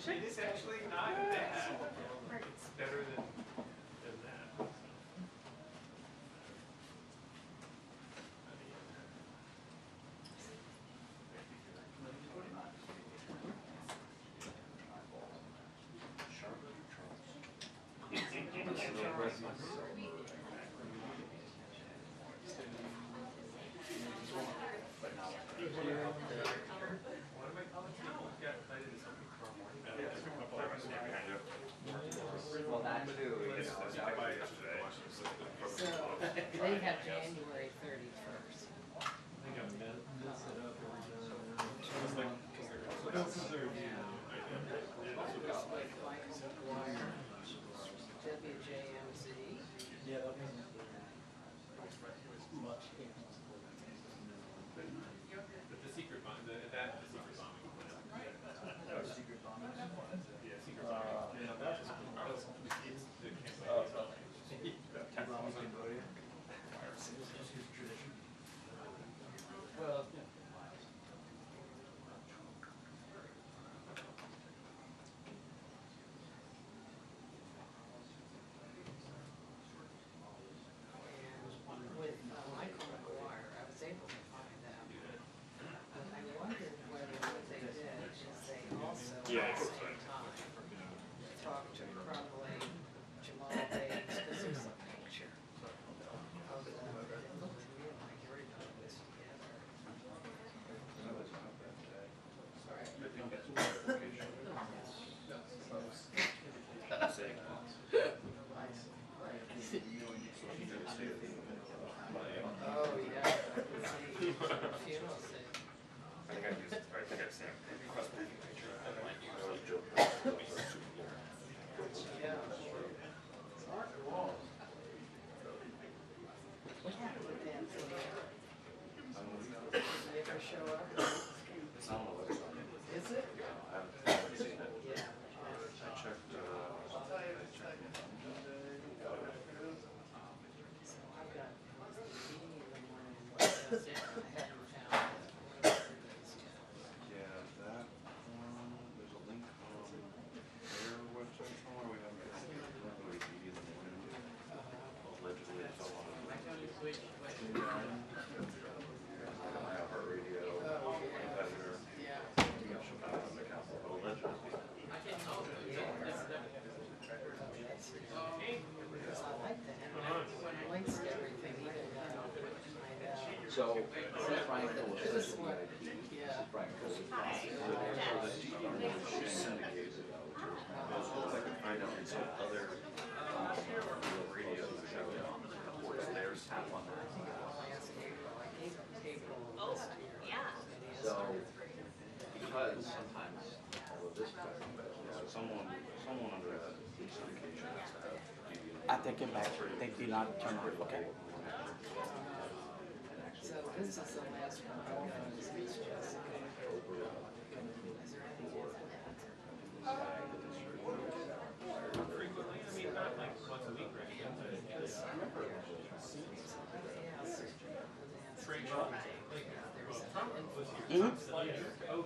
It's actually not bad. It's better than that. Well, that too. So they have January 31st. WJMZ. Yeah, that wasn't much. But the secret bomb, the secret bombing plan. Secret bombing. Yeah, secret bombing. Yeah, that's it's the campaign. Bombing Cambodia. It's his tradition. Well, yeah. With Michael McGuire, I was able to find out. But I wondered whether what they did is they also, at the same time, talked to probably Jamal Bates, because there's a picture of the, it looked to me like everybody was together. Oh, yeah. Funeral scene. I think I've seen request for picture. Yeah. What happened with Anthony? Did they ever show up? It's on the website. Is it? I haven't seen it. Yeah. I checked, So I've got meeting in the morning, what does it? I haven't found it. yeah, that one, there's a link on their website somewhere. We haven't got it. Probably TV in the morning. Allegedly it fell on iHeartRadio, competitor. Yeah. Shut down on the council, but allegedly. Because I like that. Links to everything, even though I know. So, Frank was This the one, VIP. yeah. Frank was the So the TV syndicates it out. I could find out in some other radio show reports their tap on that. I gave April last year. So, because sometimes all of this stuff, So someone under that syndication has to have TV. I take it back. They did not turn it. Okay. So this is the last one. This is Jessica. Is there anything else? Frequently, I mean, not like once a week, right? Trade off. Like, well, Trump was here. Trump's like, oh,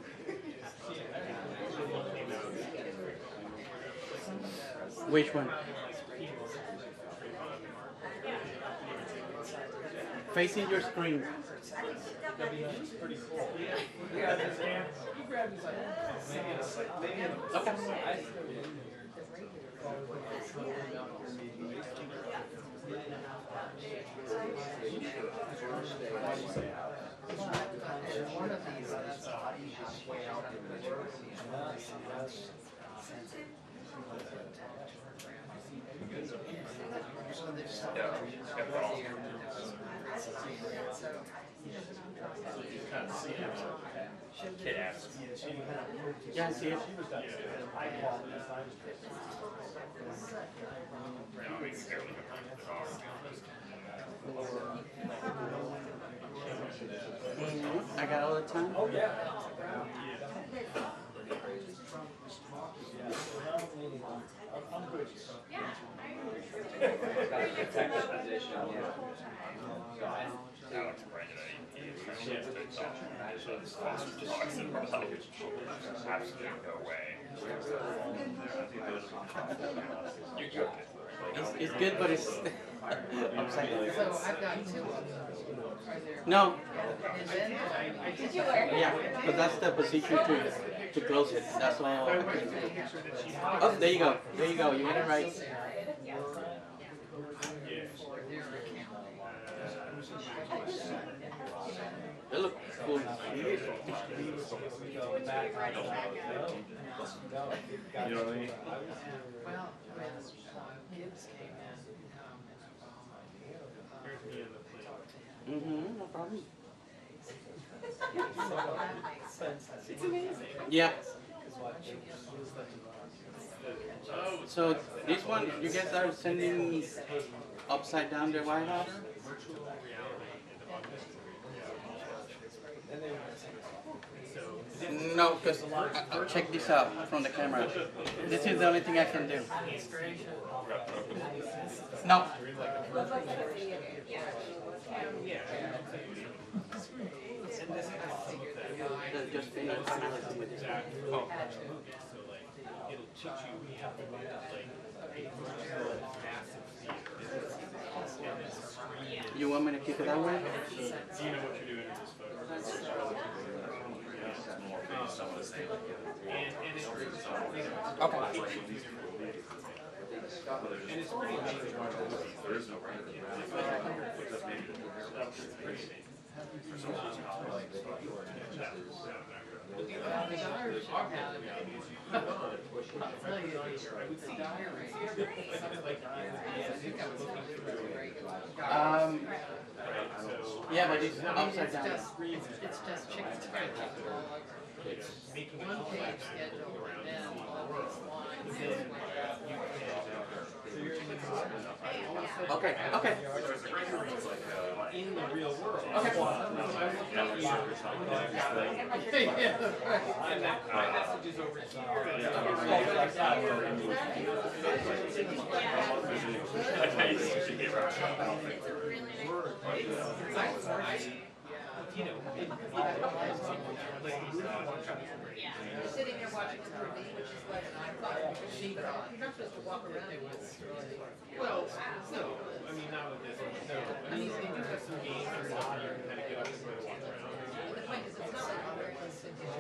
Which one? Facing your screen. Pretty cool. Yeah, his hand. He grabbed his like, maybe in the Okay. One of these, that's way out in the Yeah, I see it. I got all the time. Oh, yeah. I'm good. Alex Brandon, he Absolutely no way. It's good, but it's upside down. So I've got two of them. Are there? No, And then Did you wear it? yeah, but that's the position to close it. That's all I can do. Oh, there you go. There you go. You got it right. for their account. They look cool. You know what I mean? Well, when Gibbs came in, Mm-hmm, no problem. that makes sense. It's amazing. Yeah. So this one, you guys are sending upside down the White House? No, because check this out from the camera. This is the only thing I can do. No. Just finish finalizing with this. You want me to keep it that way? Do you know what you're doing in this photo? And it's pretty, Okay. and it's pretty amazing. There is no right. The Irish have really, I would see higher rate. Yeah, but it's upside down. It's just chicken scratch. It's one page schedule and then all these lines. Okay, okay. In the real world. Okay. And that my message is over here. You know, You're sitting there watching a movie, which is like an iPod, you're not supposed to walk around it. well, no, I mean, not with this one, no. I mean, they do have some games or something, you can kind of get up and walk around. But the point is, it's not like American vintage.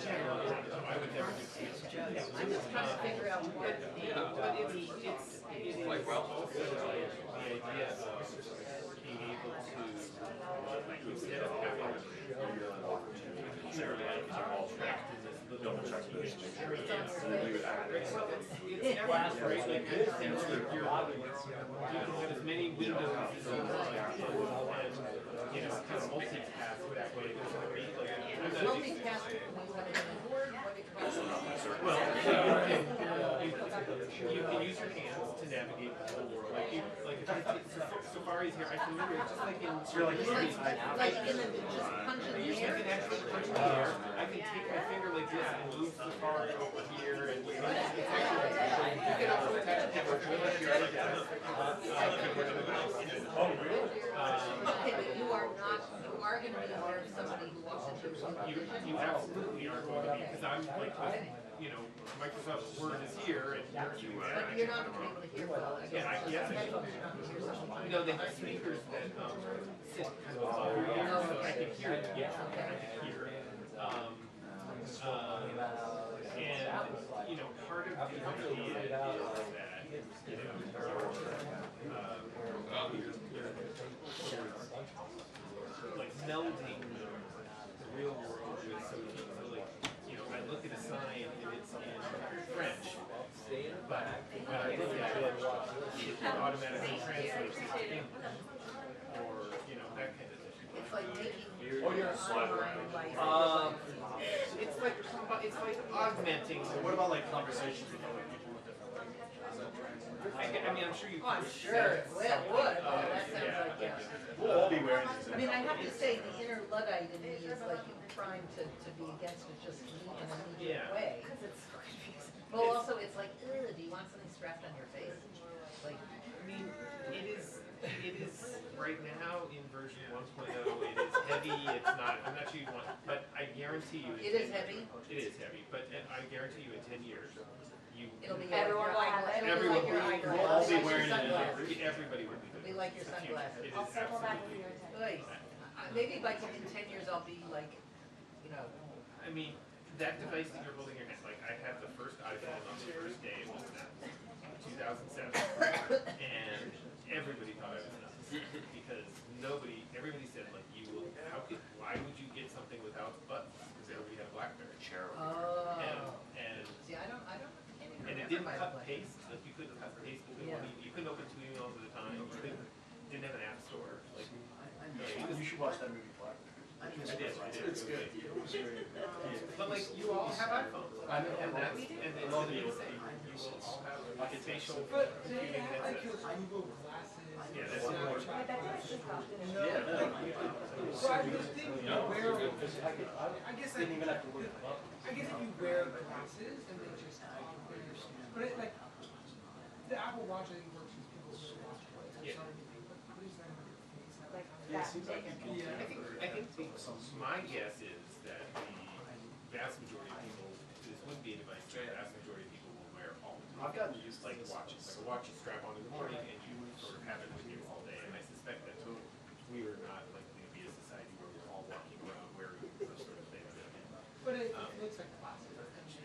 I would never do I'm just trying to figure out what. but it is also the idea of being able to, like, instead of having all tracked in this little experience, it's flash, right? Like, you can have as many windows as you want, and, you know, kind of multitask that way. Multitask, we want it in a board, what it calls. Well, you can use your hands to navigate the whole world. Like, if Safari's here, I can literally, just like in, Like in the, just punch in the I air. can actually punch in the air. I can take my finger like this and move Safari over here, and it's actually, you can also attach a camera to it if you're like that. Oh, really? Okay, but you are not, you are gonna be aware of somebody who walks into your room. You absolutely are going to be, because I'm like, you know, Microsoft Word is here, and you're But you're not gonna be able to hear well. yeah, yes, no, they have speakers that sit kind of above your ear, so I can hear it. Yeah, I can hear it. And you know, part of the idea is that you know, like melding the real world with something. So like, you know, I look at a sign and it's in French, but when I look at it, it automatically translates to English, or you know, that kind of thing. It's like making. It's like augmenting. What about like conversations with other people with different languages? I mean, I'm sure you. Oh, I'm sure it would. Oh, that sounds like, yeah. We'll all be wearing these. I mean, I have to say, the inner Luddite in me is like trying to be against it just in an immediate way. Well, also, it's like, ugh, do you want something strapped on your face? Like, I mean, it is right now in version 1.0. It is heavy, it's not, I'm not sure you want, but I guarantee you. It is heavy? It is heavy, but I guarantee you in 10 years, you. It'll be Everyone will have it. it'll be like your Everyone eyeglasses. will all be Like your wearing it. sunglasses. Everybody will be doing It'll be it. like your It's the future. sunglasses. It I'll is circle back with absolutely- you in 10. Like, maybe like in 10 years I'll be like, you know, I mean, that device that you're holding in your hand, like I had the first iPhone on the first day it was announced, 2007, and everybody thought I was nuts because everybody said like why would you get something without buttons? Because everybody had a BlackBerry. oh. And See, I don't, can't even and it remember didn't my cut life. paste, like you couldn't cut paste between Yeah. you couldn't open 2 emails at a time. You didn't have an app store. Like You should watch that movie, Black. I did. It's good. But like you all have iPhones. I know. And that's and it's love the it. same. You will all have like a facial But computing they have like headset. those Google glasses. Yeah, that's and more. But that's actually cost. So I was thinking, I guess like, Didn't even have to look them up. I guess if you wear glasses and they just but it like the Apple Watch I think works with people's watch plates. Yeah. What is that on your face? Like Yeah, it that seems like big. you can. I think my guess is that the vast majority of people, this wouldn't be a device that the vast majority of people will wear all the time. I've gotten used to Like this. watches, like a watch you strap on in the morning and you sort of have it with you all day. And I suspect that we are not likely to be a society where we're all walking around wearing those sort of things. But it looks like glasses.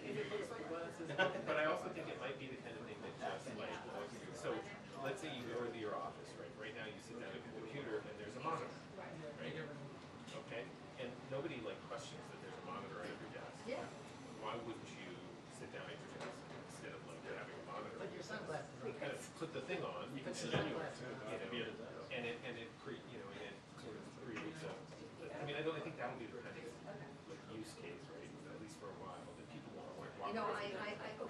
If it looks like glasses, but I also think it might be the kind of thing that just like, so let's say you go to your office, right? Right now you sit down at a computer and there's a monitor, right? Okay? And nobody like questions that there's a monitor at your desk. Yeah, Why wouldn't you sit down at your desk instead of like having a monitor? put your sunglasses on. Kind of put the thing on, you can Put sit your anywhere, sunglasses on. and it sort of creates a, I mean, I think that'll be the kind of like use case, right? At least for a while, that people want to like walk You know, around.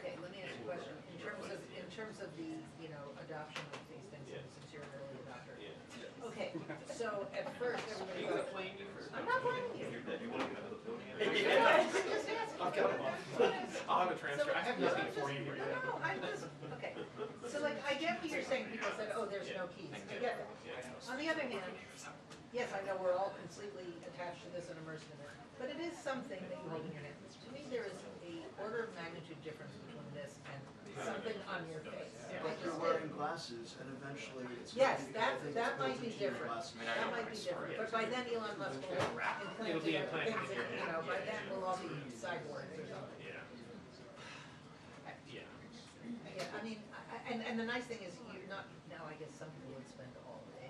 okay, let me ask you a question. In terms of the, you know, adoption of these things, Yeah. since you're an early adopter. Yeah. Okay, so at first Are everybody you gonna thought, blame me for? I'm not blaming you. You want to get out of the building? I'm just asking. I've got them all. I'll have a transfer. I have nothing for you right now. No, I'm just, okay. So like, I get what you're saying, people said, oh, there's no keys. I get that. On the other hand, yes, I know we're all completely attached to this and immersed in it, but it is something that you hold in your hand. To me, there is a order of magnitude difference between this and something on your face. But you're wearing glasses and eventually it's. Yes, I think that it's might built be into your different. glasses. That might be different, but by then Elon Musk will have It'll be implanted implanted things, in your you know, hand. by then we'll all be cyborgs or something. Yeah. Yeah. Yeah, I mean, and the nice thing is you're not, now I guess some people would spend all day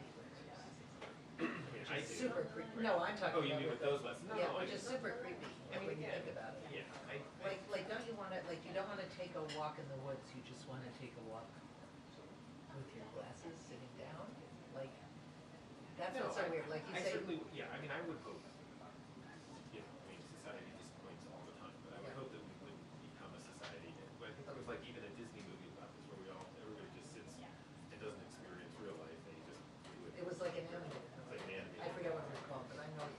I do. super creepy. No, I'm talking Oh, you about. mean with those lessons? No, Yeah, no, I which is just- super creepy when you think about it. Yeah, Like, don't you wanna, like, you don't wanna take a walk in the woods, you just wanna take a walk with your glasses, sitting down, like, that's what's so weird, like you I say. certainly, yeah, I mean, I would hope, you know, I mean, society disappoints all the time, but I would Yeah. hope that we wouldn't become a society, but I think there was like even a Disney movie about this where everybody just sits and doesn't experience real life, they just do it. It was like an animated. It's like an animated. I forget what it was called, but I know it's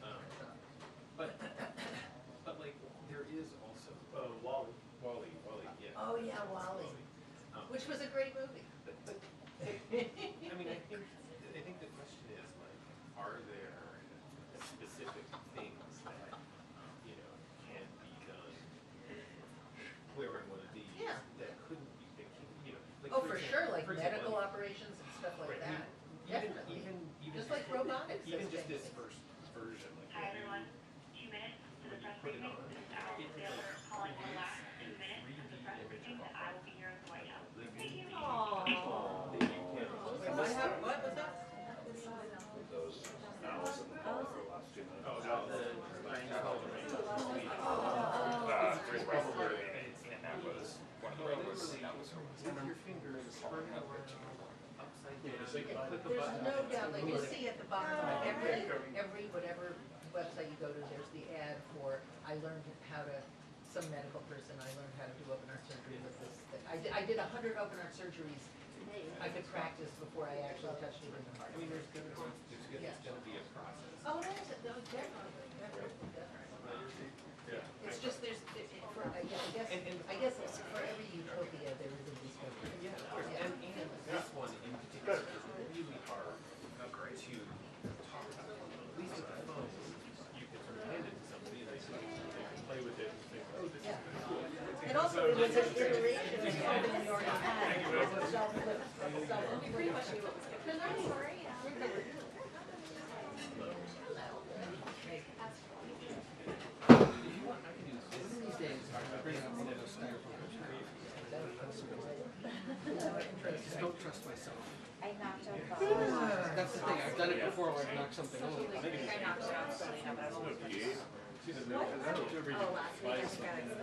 But like, there is also, Wally. Wally, yeah. Oh, yeah, Wally, which was a great movie. But I mean, I think the question is like, are there specific things that, you know, can be done wearing one of these Yeah. that couldn't be, you know, like. Oh, for sure, like for medical example, operations and stuff like right, that, definitely. even Just like robotics. Even those just this things. first version, like. Hi everyone, 2 minutes to the press Put it briefing. on. This is Al Taylor calling the last 2 minutes of the press briefing that I will be here at the White House. Thank you. Wait, what was that? Those owls in the car for the last 2 minutes. Oh, no, There's probably. And that was one of the robots that was With your fingers scrolling around upside down, you can click a There's button. no doubt, like you see at the bottom of every whatever website you go to, there's the ad for, I learned how to, some medical person, I learned how to do open heart surgery with this. I did 100 open heart surgeries. I could practice before I actually touched it in the heart. I mean, there's gonna be a process. Oh, no, definitely. Yeah. It's just, I guess it's for every utopia, there is a dystopia. Yeah, of course. And this one in particular is really hard to talk about, at least with the phone. was an iteration of something we already had. It was a Just don't trust myself. I knocked out That's the thing, I've done it before where I've knocked something over. I knocked it out Selena, but I'm almost. Did you get a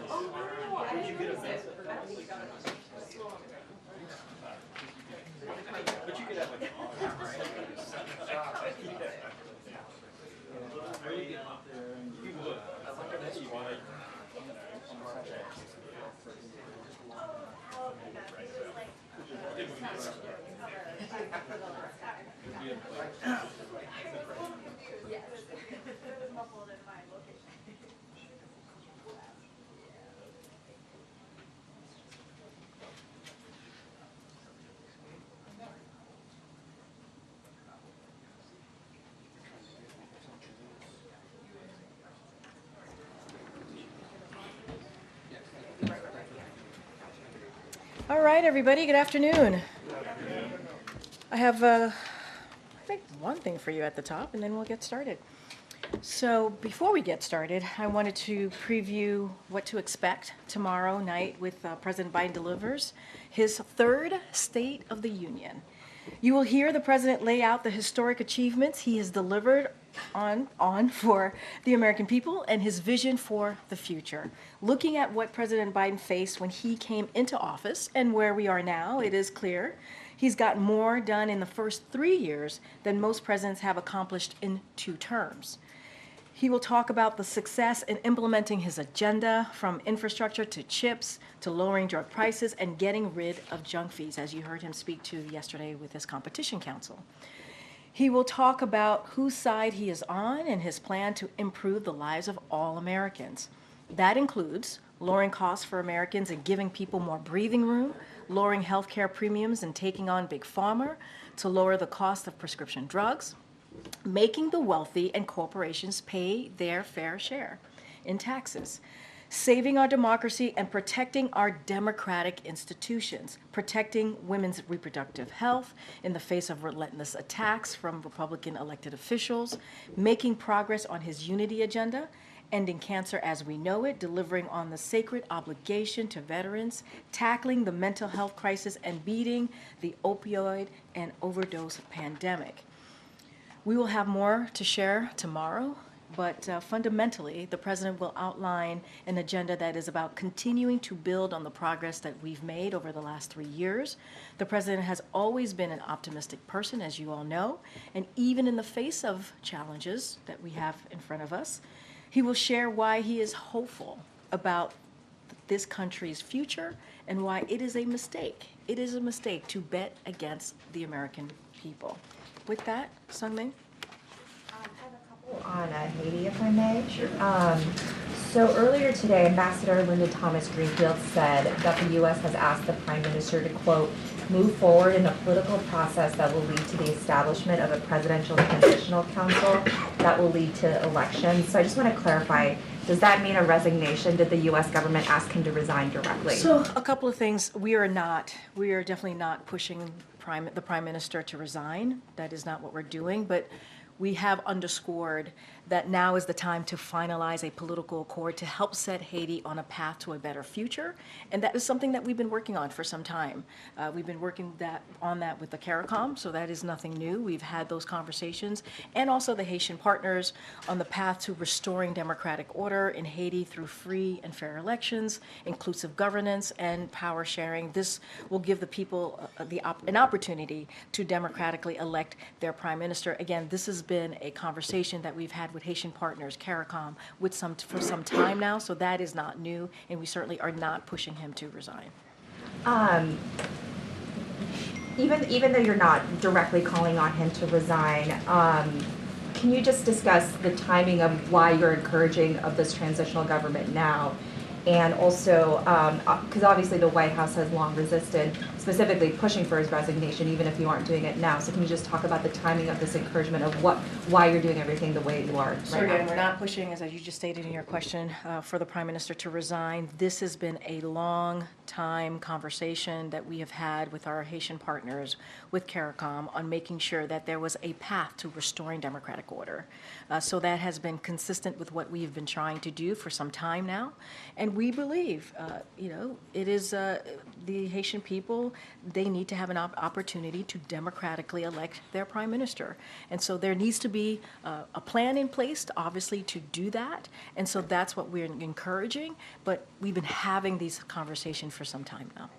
Oh, I didn't notice it. But you could have like an you can look. That's you want All right, everybody, good afternoon. I have, I think, one thing for you at the top, and then we'll get started. So before we get started, I wanted to preview what to expect tomorrow night with President Biden delivers his third State of the Union. You will hear the president lay out the historic achievements he has delivered on for the American people and his vision for the future. Looking at what President Biden faced when he came into office and where we are now, it is clear he's got more done in the first 3 years than most presidents have accomplished in 2 terms. He will talk about the success in implementing his agenda, from infrastructure to chips to lowering drug prices and getting rid of junk fees, as you heard him speak to yesterday with his competition counsel. He will talk about whose side he is on and his plan to improve the lives of all Americans. That includes lowering costs for Americans and giving people more breathing room, lowering health care premiums and taking on Big Pharma to lower the cost of prescription drugs, making the wealthy and corporations pay their fair share in taxes, saving our democracy and protecting our democratic institutions, protecting women's reproductive health in the face of relentless attacks from Republican elected officials, making progress on his unity agenda, ending cancer as we know it, delivering on the sacred obligation to veterans, tackling the mental health crisis, and beating the opioid and overdose pandemic. We will have more to share tomorrow, but fundamentally, the president will outline an agenda that is about continuing to build on the progress that we've made over the last 3 years. The president has always been an optimistic person, as you all know, and even in the face of challenges that we have in front of us, he will share why he is hopeful about this country's future and why it is a mistake. It is a mistake to bet against the American people. With that, Sungmin. On Haiti, if I may. Sure. So earlier today, Ambassador Linda Thomas-Greenfield said that the U.S. has asked the Prime Minister to, quote, move forward in a political process that will lead to the establishment of a presidential transitional council that will lead to elections. So I just want to clarify, does that mean a resignation? Did the U.S. government ask him to resign directly? So a couple of things. We are definitely not pushing the Prime Minister to resign. That is not what we're doing, but we have underscored that now is the time to finalize a political accord to help set Haiti on a path to a better future. And that is something that we've been working on for some time. We've been working on that with the CARICOM, so that is nothing new. We've had those conversations, and also the Haitian partners on the path to restoring democratic order in Haiti through free and fair elections, inclusive governance, and power sharing. This will give the people an opportunity to democratically elect their prime minister. Again, this has been a conversation that we've had with Haitian partners, CARICOM, for some time now, so that is not new, and we certainly are not pushing him to resign. Even though you're not directly calling on him to resign, can you just discuss the timing of why you're encouraging of this transitional government now? And also, because obviously the White House has long resisted, specifically pushing for his resignation, even if you aren't doing it now. So can you just talk about the timing of this encouragement of why you're doing everything the way you are right So now? again, we're not pushing, as you just stated in your question, for the Prime Minister to resign. This has been a long time conversation that we have had with our Haitian partners, with CARICOM, on making sure that there was a path to restoring democratic order. So that has been consistent with what we have been trying to do for some time now. And we believe, it is the Haitian people, they need to have an opportunity to democratically elect their Prime Minister. And so there needs to be a plan in place, obviously, to do that. And so that's what we're encouraging. But we've been having these conversations for some time now.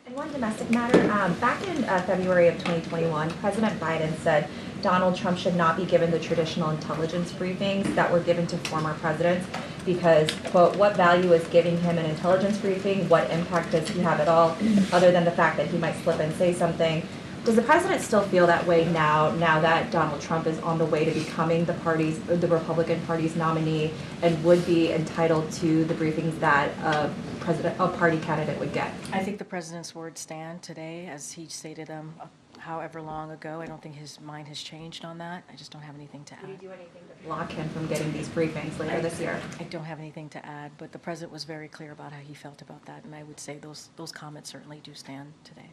And one domestic matter, back in February of 2021, President Biden said Donald Trump should not be given the traditional intelligence briefings that were given to former presidents because, quote, what value is giving him an intelligence briefing? What impact does he have at all, other than the fact that he might slip and say something? Does the president still feel that way now that Donald Trump is on the way to becoming the Republican Party's nominee and would be entitled to the briefings that a party candidate would get? I think the president's words stand today, as he stated them however long ago. I don't think his mind has changed on that. I just don't have anything to add. Will you do anything to block him from getting these briefings later this year? I don't have anything to add, but the president was very clear about how he felt about that, and I would say those comments certainly do stand today.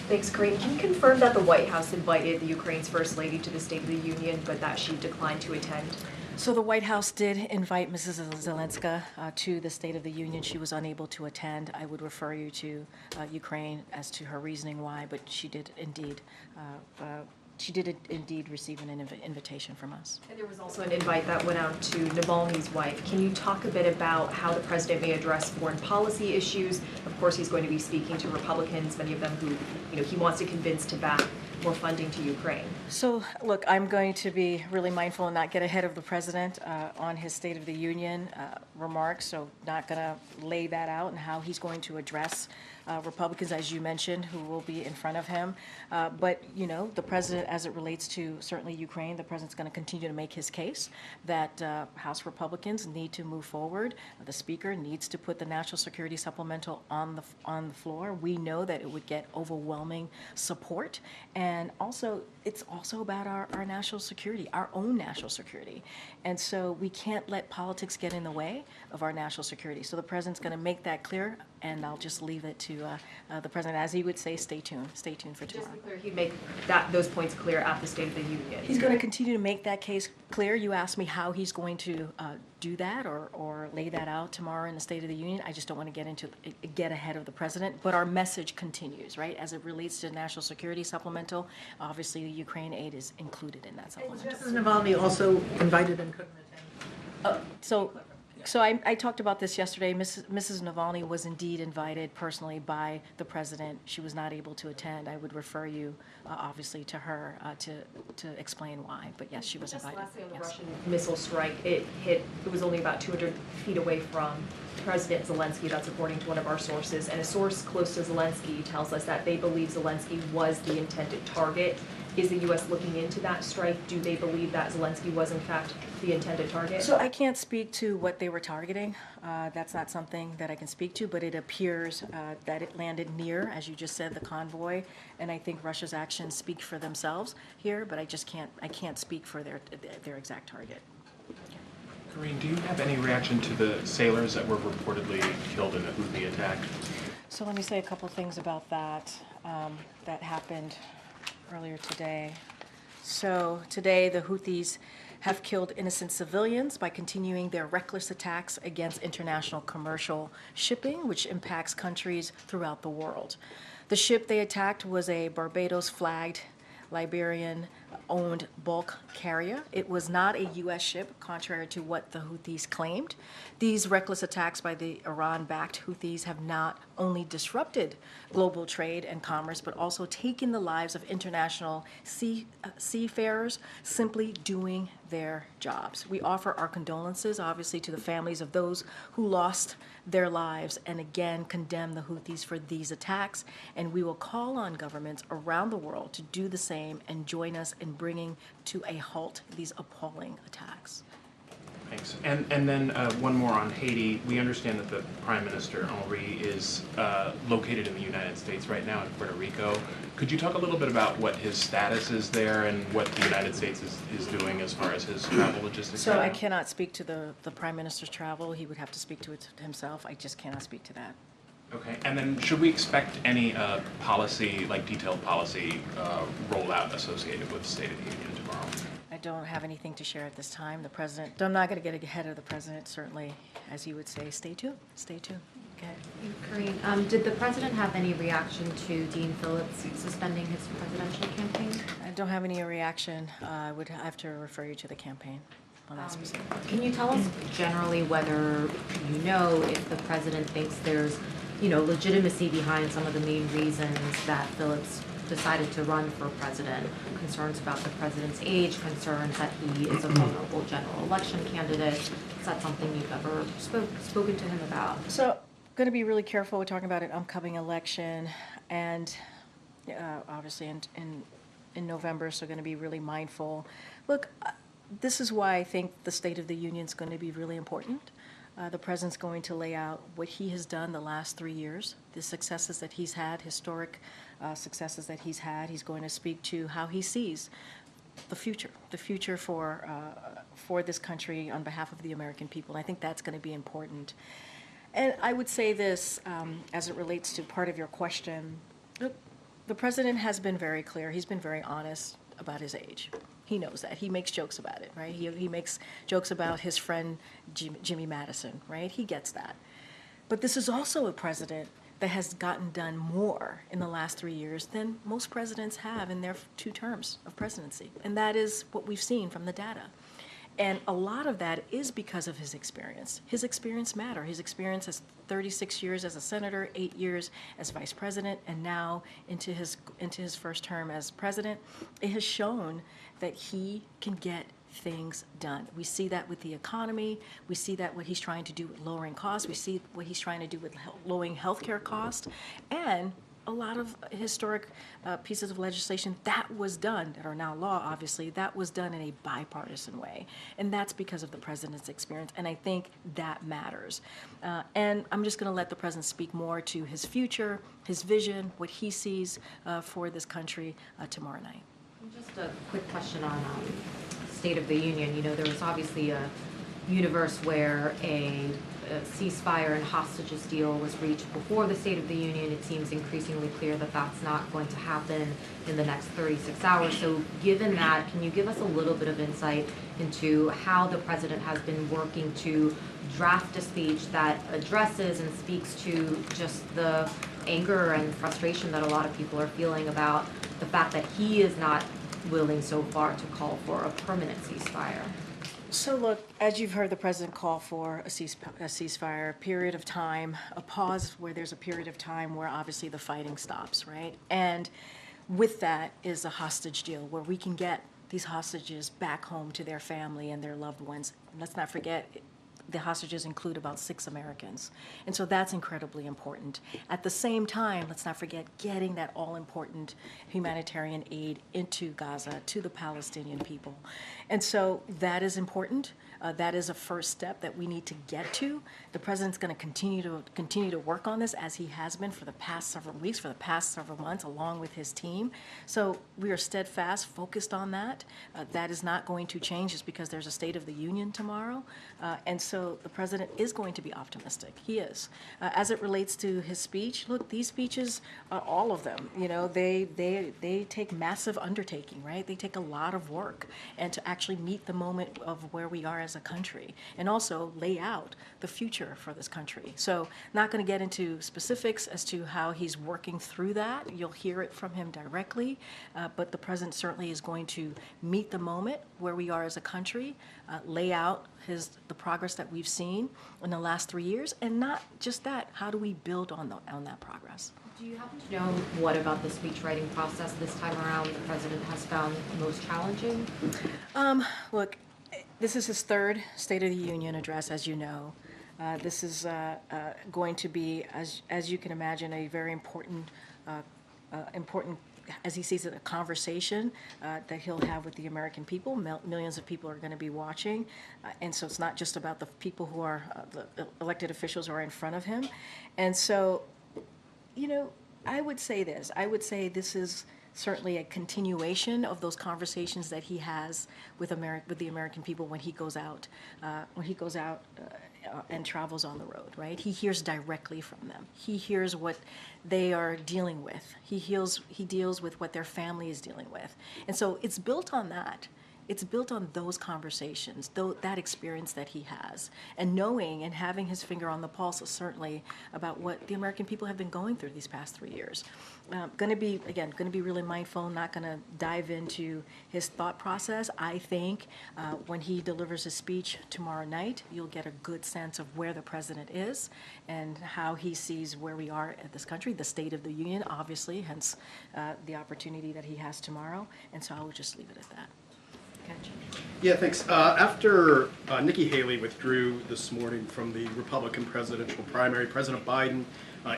Thanks, Karine. Can you confirm that the White House invited the Ukraine's First Lady to the State of the Union, but that she declined to attend? So the White House did invite Mrs. Zelenska to the State of the Union. She was unable to attend. I would refer you to Ukraine as to her reasoning why, but she did indeed receive an invitation from us. And there was also an invite that went out to Navalny's wife. Can you talk a bit about how the president may address foreign policy issues? Of course, he's going to be speaking to Republicans, many of them who, he wants to convince to back more funding to Ukraine. So, look, I'm going to be really mindful and not get ahead of the president on his State of the Union remarks, so not going to lay that out and how he's going to address Republicans, as you mentioned, who will be in front of him. But, the president, as it relates to certainly Ukraine, the president's going to continue to make his case that House Republicans need to move forward. The Speaker needs to put the National Security Supplemental on the floor. We know that it would get overwhelming support. And also, it's also about our national security, our own national security. And so we can't let politics get in the way of our national security. So the president's going to make that clear, and I'll just leave it to the president. As he would say, stay tuned. Stay tuned for tomorrow. Just to be clear, he'd make those points clear at the State of the Union. He's going to continue to make that case clear. You asked me how he's going to do that or lay that out tomorrow in the State of the Union. I just don't want to get ahead of the president. But our message continues, right? As it relates to national security supplemental, obviously the Ukraine aid is included in that supplemental. Justice Navalny also invited and couldn't attend. So I talked about this yesterday. Mrs. Navalny was indeed invited personally by the president. She was not able to attend. I would refer you, obviously, to her to explain why. But yes, she was invited. Lastly, on the Yes. Russian missile strike, it was only about 200 feet away from President Zelensky. That's according to one of our sources. And a source close to Zelensky tells us that they believe Zelensky was the intended target. Is the U.S. looking into that strike? Do they believe that Zelensky was, in fact, the intended target? So I can't speak to what they were targeting. That's not something that I can speak to, but it appears that it landed near, as you just said, the convoy. And I think Russia's actions speak for themselves here, but I can't speak for their exact target. Karine, do you have any reaction to the sailors that were reportedly killed in the Houthi attack? So let me say a couple things about that. That happened earlier today. So today the Houthis have killed innocent civilians by continuing their reckless attacks against international commercial shipping, which impacts countries throughout the world. The ship they attacked was a Barbados-flagged Liberian-owned bulk carrier. It was not a U.S. ship, contrary to what the Houthis claimed. These reckless attacks by the Iran-backed Houthis have not only disrupted global trade and commerce, but also taken the lives of international seafarers simply doing their jobs. We offer our condolences, obviously, to the families of those who lost their lives, and again condemn the Houthis for these attacks. And we will call on governments around the world to do the same and join us in bringing to a halt these appalling attacks. Thanks. And then one more on Haiti. We understand that the Prime Minister, Henry, is located in the United States right now in Puerto Rico. Could you talk a little bit about what his status is there and what the United States is doing as far as his travel logistics? So I cannot speak to the Prime Minister's travel. He would have to speak to it himself. I just cannot speak to that. Okay. And then should we expect any policy, like detailed policy rollout associated with the State of the Union tomorrow? I don't have anything to share at this time. The president, I'm not going to get ahead of the president, certainly, as he would say, stay tuned, stay tuned. Okay. Karine, did the president have any reaction to Dean Phillips suspending his presidential campaign? I don't have any reaction. I would have to refer you to the campaign on that specific. Can you tell us generally whether you know if the president thinks there's, legitimacy behind some of the main reasons that Phillips decided to run for president? Concerns about the president's age, concerns that he is a vulnerable general election candidate. Is that something you've ever spoken to him about? So, going to be really careful. We're talking about an upcoming election, and obviously in November, so going to be really mindful. Look, this is why I think the State of the Union is going to be really important. The president's going to lay out what he has done the last 3 years, the successes that he's had, historic successes that he's had. He's going to speak to how he sees the future for this country on behalf of the American people. And I think that's going to be important. And I would say this, as it relates to part of your question, the president has been very clear. He's been very honest about his age. He knows that. He makes jokes about it, right? He makes jokes about his friend Jimmy Madison, right? He gets that. But this is also a president that has gotten done more in the last 3 years than most presidents have in their 2 terms of presidency. And that is what we've seen from the data. And a lot of that is because of his experience. His experience matters. His experience as 36 years as a senator, 8 years as vice president, and now into his first term as president, it has shown that he can get things done. We see that with the economy. We see that what he's trying to do with lowering costs. We see what he's trying to do with lowering healthcare costs, and a lot of historic pieces of legislation that was done, that are now law, obviously, that was done in a bipartisan way. And that's because of the president's experience, and I think that matters. And I'm just going to let the president speak more to his future, his vision, what he sees for this country tomorrow night. Just a quick question on State of the Union. There was obviously a universe where a ceasefire and hostages deal was reached before the State of the Union. It seems increasingly clear that that's not going to happen in the next 36 hours. So given that, can you give us a little bit of insight into how the president has been working to draft a speech that addresses and speaks to just the anger and frustration that a lot of people are feeling about the fact that he is not willing so far to call for a permanent ceasefire? So look, as you've heard the president call for a ceasefire, a period of time, a pause where there's a period of time where obviously the fighting stops, right? And with that is a hostage deal where we can get these hostages back home to their family and their loved ones. And let's not forget, the hostages include about 6 Americans. And so that's incredibly important. At the same time, let's not forget getting that all-important humanitarian aid into Gaza, to the Palestinian people. And so that is important. That is a first step that we need to get to. The president's going to continue to work on this, as he has been for the past several weeks, for the past several months, along with his team. So we are steadfast, focused on that. That is not going to change just because there's a State of the Union tomorrow. And so the president is going to be optimistic. He is. As it relates to his speech, look, these speeches, all of them, they take massive undertaking, right? They take a lot of work, and to actually meet the moment of where we are as a country, and also lay out the future for this country. So not going to get into specifics as to how he's working through that. You'll hear it from him directly, but the president certainly is going to meet the moment where we are as a country, lay out the progress that we've seen in the last 3 years, and not just that, how do we build on that progress? Do you happen to know what about the speech writing process this time around the president has found most challenging? Look, this is his 3rd State of the Union address, as you know. This is going to be, as you can imagine, a very important as he sees it, a conversation that he'll have with the American people. Millions of people are going to be watching, and so it's not just about the people who are the elected officials who are in front of him. And so, you know, I would say this. I would say this is certainly a continuation of those conversations that he has with the American people when he goes out, and travels on the road, right? He hears directly from them. He hears what they are dealing with. He deals with what their family is dealing with. And so it's built on that. It's built on those conversations, that experience that he has, and knowing and having his finger on the pulse is certainly about what the American people have been going through these past 3 years. Going to be really mindful, not going to dive into his thought process. I think when he delivers his speech tomorrow night, you'll get a good sense of where the president is and how he sees where we are at this country, the State of the Union, obviously, hence the opportunity that he has tomorrow. And so I will just leave it at that. Yeah, thanks. After Nikki Haley withdrew this morning from the Republican presidential primary, President Biden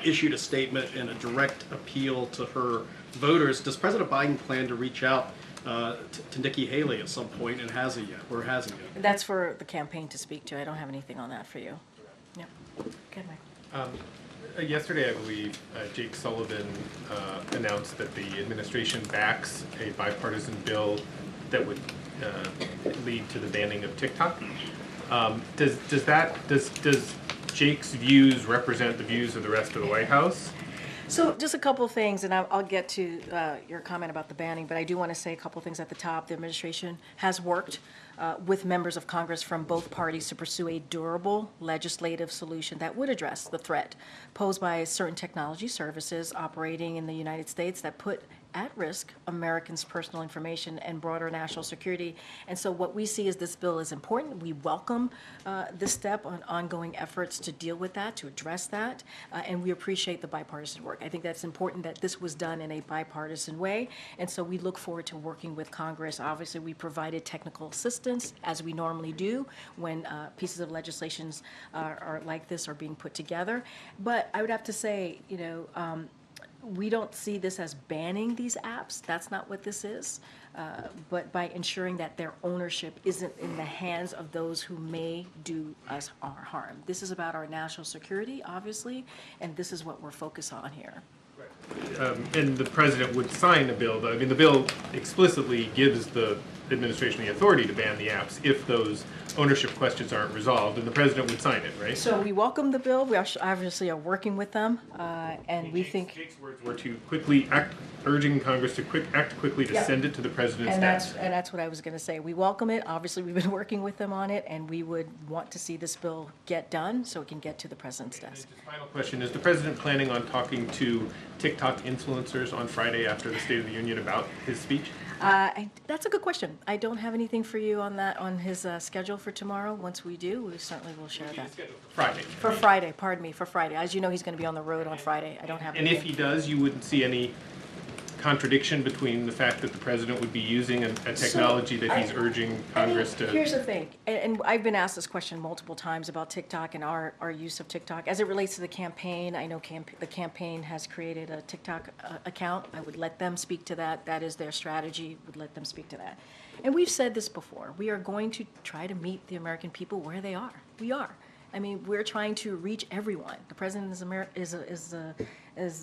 issued a statement in a direct appeal to her voters. Does President Biden plan to reach out to Nikki Haley at some point, and has he yet, or hasn't yet? That's for the campaign to speak to. I don't have anything on that for you. Yeah. Okay, Mike. Yesterday, I believe, Jake Sullivan announced that the administration backs a bipartisan bill that would lead to the banning of TikTok. Does Jake's views represent the views of the rest of the White House? So just a couple of things, and I'll get to your comment about the banning, but I do want to say a couple of things at the top. The administration has worked with members of Congress from both parties to pursue a durable legislative solution that would address the threat posed by certain technology services operating in the United States that put at risk Americans' personal information and broader national security. And so what we see is this bill is important. We welcome this step on ongoing efforts to deal with that, to address that, and we appreciate the bipartisan work. I think that's important that this was done in a bipartisan way, and so we look forward to working with Congress. Obviously, we provided technical assistance, as we normally do when pieces of legislation are like this are being put together. But I would have to say, you know, we don't see this as banning these apps. That's not what this is. But by ensuring that their ownership isn't in the hands of those who may do us harm. This is about our national security, obviously, and this is what we're focused on here. And the president would sign a bill, though. I mean, the bill explicitly gives the administration the authority to ban the apps if those ownership questions aren't resolved, and the president would sign it, right? So we welcome the bill. We obviously are working with them, and we think Jake's words were to quickly act, urging Congress to act quickly to send it to the president's desk. And that's what I was going to say. We welcome it. Obviously, we've been working with them on it, and we would want to see this bill get done so it can get to the president's desk. Final question: is the president planning on talking to TikTok influencers on Friday after the State of the Union about his speech? That's a good question. I don't have anything for you on that, on his schedule for tomorrow. Once we do, we certainly will share that. Friday. For Friday, pardon me, for Friday. As you know, he's going to be on the road on Friday. I don't have anything. And if he does, you wouldn't see any contradiction between the fact that the president would be using a technology that he's urging Congress to... Here's the thing, and I've been asked this question multiple times about TikTok and our use of TikTok. As it relates to the campaign, I know the campaign has created a TikTok account. I would let them speak to that. That is their strategy. Would let them speak to that. And we've said this before. We are going to try to meet the American people where they are. We are. I mean, we're trying to reach everyone. The president is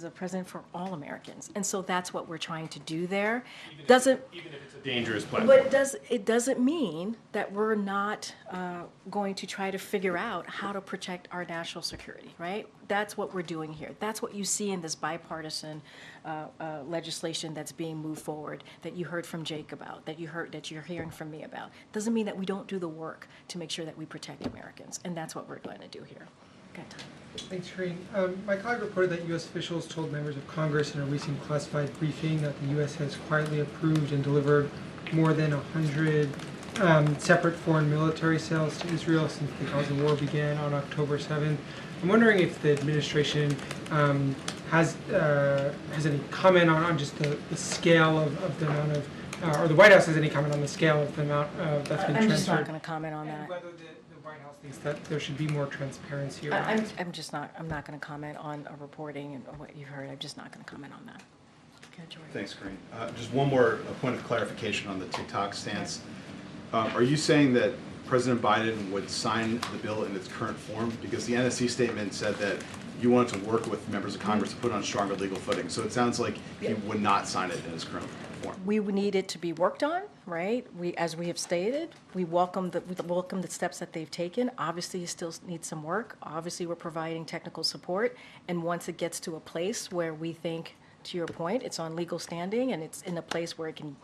the president for all Americans, and so that's what we're trying to do there. Even if it's a dangerous platform. But it doesn't mean that we're not going to try to figure out how to protect our national security, right? That's what we're doing here. That's what you see in this bipartisan legislation that's being moved forward, that you heard from Jake about, that you're hearing from me about. Doesn't mean that we don't do the work to make sure that we protect Americans, and that's what we're going to do here. Got time. Thanks, Karine. My colleague reported that U.S. officials told members of Congress in a recent classified briefing that the U.S. has quietly approved and delivered more than 100 separate foreign military sales to Israel since the Gaza war began on October 7th. I'm wondering if the administration has any comment on just the scale of the amount of, or the White House has any comment on the scale of the amount that's been transferred. I'm just not going to comment on that. And whether the White House thinks that there should be more transparency around I'm not going to comment on reporting and what you heard. I'm just not going to comment on that. Thanks, Karine. Just one more point of clarification on the TikTok stance. Are you saying that President Biden would sign the bill in its current form? Because the NSC statement said that you wanted to work with members of Congress to put it on stronger legal footing. So it sounds like he would not sign it in its current form. We would need it to be worked on, right? As we have stated, we welcome the steps that they've taken. Obviously, it still needs some work. Obviously, we're providing technical support. And once it gets to a place where we think, to your point, it's on legal standing and it's in a place where it can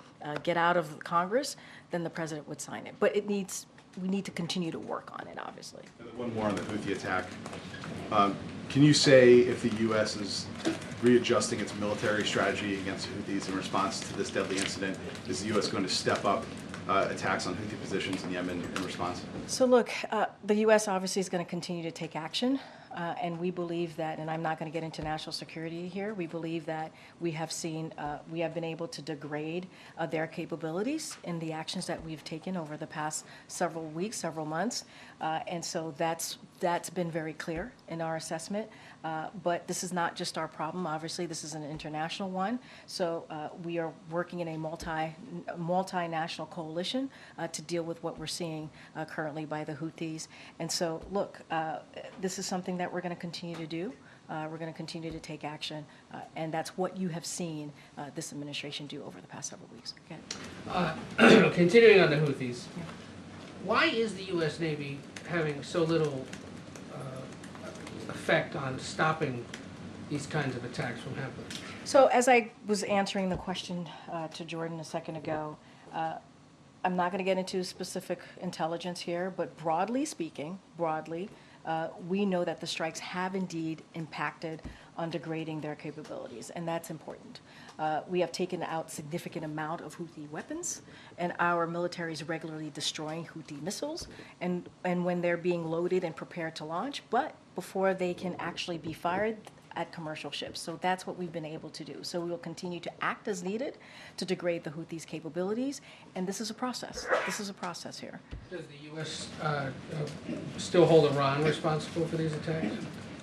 get out of Congress, then the president would sign it. But we need to continue to work on it, obviously. One more on the Houthi attack. Can you say if the U.S. is readjusting its military strategy against Houthis in response to this deadly incident? Is the U.S. going to step up attacks on Houthi positions in Yemen in response? So look, the U.S. obviously is going to continue to take action. And we believe that, and I'm not going to get into national security here, we believe that we have been able to degrade their capabilities in the actions that we've taken over the past several weeks, several months. And so that's been very clear in our assessment. But this is not just our problem. Obviously, this is an international one. So we are working in a multinational coalition to deal with what we're seeing currently by the Houthis. And so, look, this is something that we're going to continue to do. We're going to continue to take action. And that's what you have seen this administration do over the past several weeks. Okay. Continuing on the Houthis, why is the U.S. Navy having so little effect on stopping these kinds of attacks from happening? So as I was answering the question to Jordan a second ago, I'm not going to get into specific intelligence here, but broadly speaking, we know that the strikes have indeed impacted on degrading their capabilities, and that's important. We have taken out significant amount of Houthi weapons, and our military is regularly destroying Houthi missiles, and when they're being loaded and prepared to launch, but before they can actually be fired at commercial ships. So that's what we've been able to do. So we will continue to act as needed to degrade the Houthis' capabilities, and this is a process. This is a process here. Does the U.S. Still hold Iran responsible for these attacks?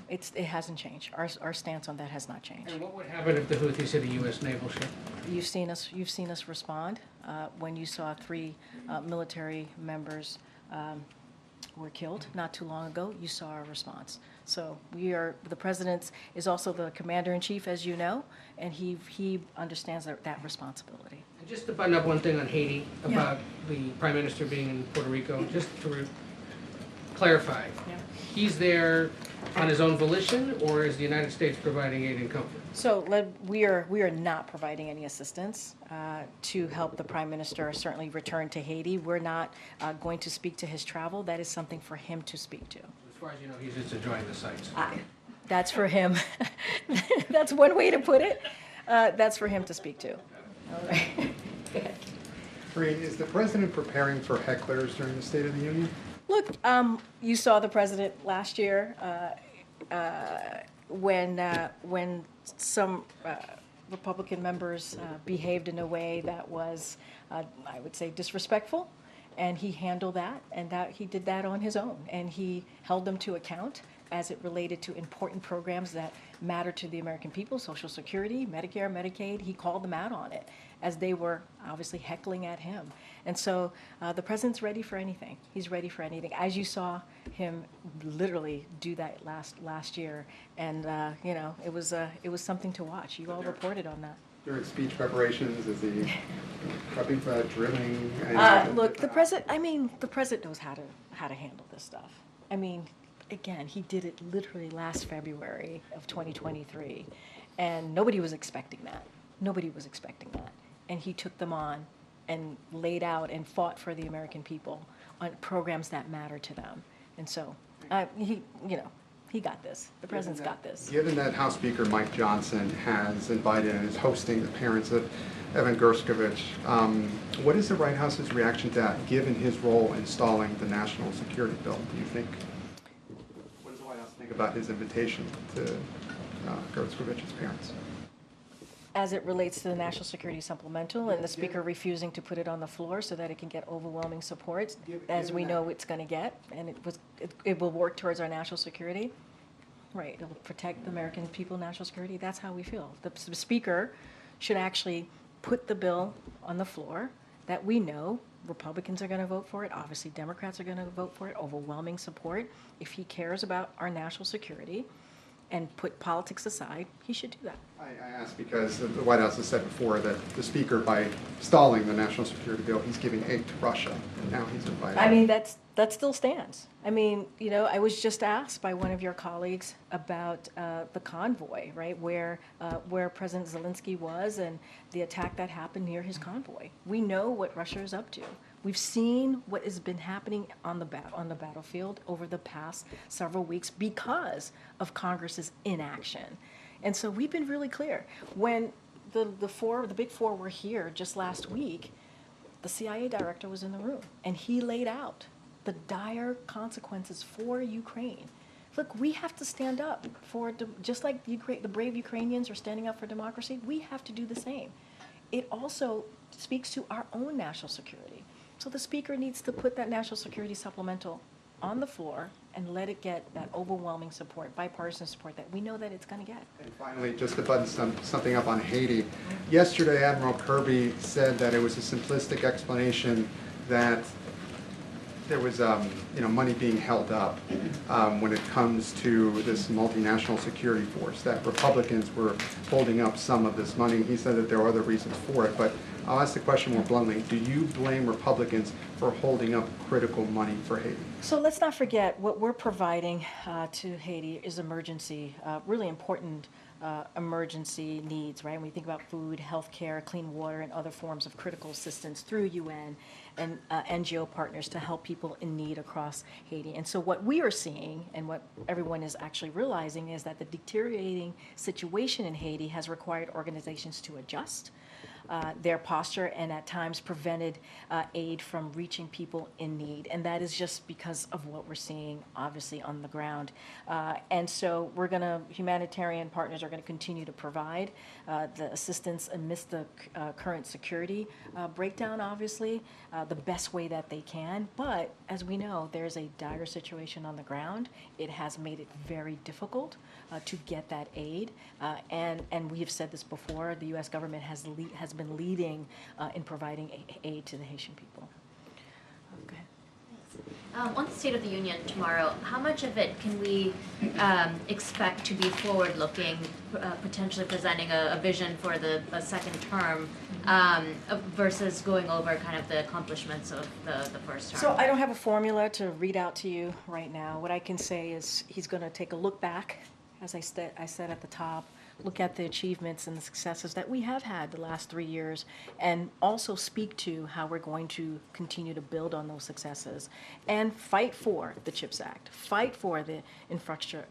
It hasn't changed. Our stance on that has not changed. And what would happen if the Houthis hit a U.S. naval ship? You've seen us respond when you saw 3 military members were killed not too long ago. You saw our response. So the president is also the commander-in-chief, as you know, and he understands that responsibility. And just to button up one thing on Haiti about the prime minister being in Puerto Rico, just to clarify, he's there on his own volition, or is the United States providing aid and comfort? So we are not providing any assistance to help the prime minister certainly return to Haiti. We're not going to speak to his travel. That is something for him to speak to. As far as you know, he's just enjoying the sights. That's for him. That's one way to put it. That's for him to speak to. All right. Karine, is the president preparing for hecklers during the State of the Union? Look, you saw the president last year when some Republican members behaved in a way that was, I would say, disrespectful. And he handled that, and he did that on his own. And he held them to account as it related to important programs that matter to the American people, Social Security, Medicare, Medicaid. He called them out on it as they were obviously heckling at him. And so the president's ready for anything. He's ready for anything. As you saw him literally do that last year. And, it was something to watch. You all reported on that. During speech preparations, is he prepping for that, drilling? Look, the president knows how to handle this stuff. I mean, again, he did it literally last February of 2023, and nobody was expecting that. Nobody was expecting that. And he took them on and laid out and fought for the American people on programs that matter to them. And so, he got this. The president's got this. Given that House Speaker Mike Johnson has invited and is hosting the parents of Evan Gershkovich, what is the White House's reaction to that, given his role in stalling the national security bill? Do you think? What does the White House think about his invitation to Gershkovich's parents? As it relates to the National Security Supplemental and the Speaker refusing to put it on the floor so that it can get overwhelming support, as we know it's going to get, and it will work towards our national security. Right, it'll protect the American people, national security. That's how we feel. The Speaker should actually put the bill on the floor that we know Republicans are going to vote for it. Obviously, Democrats are going to vote for it, overwhelming support. If he cares about our national security and put politics aside, he should do that. I ask because the White House has said before that the Speaker, by stalling the national security bill, he's giving aid to Russia, and now he's invited. I mean, that still stands. I mean, you know, I was just asked by one of your colleagues about the convoy, right, where President Zelensky was and the attack that happened near his convoy. We know what Russia is up to. We've seen what has been happening on the battlefield over the past several weeks because of Congress's inaction. And so we've been really clear. When the big four were here just last week, the CIA director was in the room, and he laid out the dire consequences for Ukraine. Look, we have to stand up for, just like the brave Ukrainians are standing up for democracy, we have to do the same. It also speaks to our own national security. So the Speaker needs to put that national security supplemental on the floor and let it get that overwhelming support, bipartisan support that we know that it's going to get. And finally, just to button something up on Haiti, yesterday Admiral Kirby said that it was a simplistic explanation that there was money being held up when it comes to this multinational security force, that Republicans were holding up some of this money. He said that there are other reasons for it, but I'll ask the question more bluntly. Do you blame Republicans for holding up critical money for Haiti? So let's not forget what we're providing to Haiti is really important emergency needs, right? When we think about food, healthcare, clean water, and other forms of critical assistance through UN and NGO partners to help people in need across Haiti. And so what we are seeing and what everyone is actually realizing is that the deteriorating situation in Haiti has required organizations to adjust their posture and at times prevented aid from reaching people in need. And that is just because of what we're seeing, obviously, on the ground. And so humanitarian partners are going to continue to provide the assistance amidst the current security breakdown, obviously, the best way that they can. But as we know, there's a dire situation on the ground. It has made it very difficult to get that aid. And we have said this before, the U.S. government has been leading in providing aid to the Haitian people. Okay. On the State of the Union tomorrow, how much of it can we expect to be forward-looking, potentially presenting a vision for the second term versus going over kind of the accomplishments of the first term? So I don't have a formula to read out to you right now. What I can say is he's going to take a look back, as I said at the top, look at the achievements and the successes that we have had the last 3 years, and also speak to how we're going to continue to build on those successes and fight for the CHIPS Act, fight for the Inflation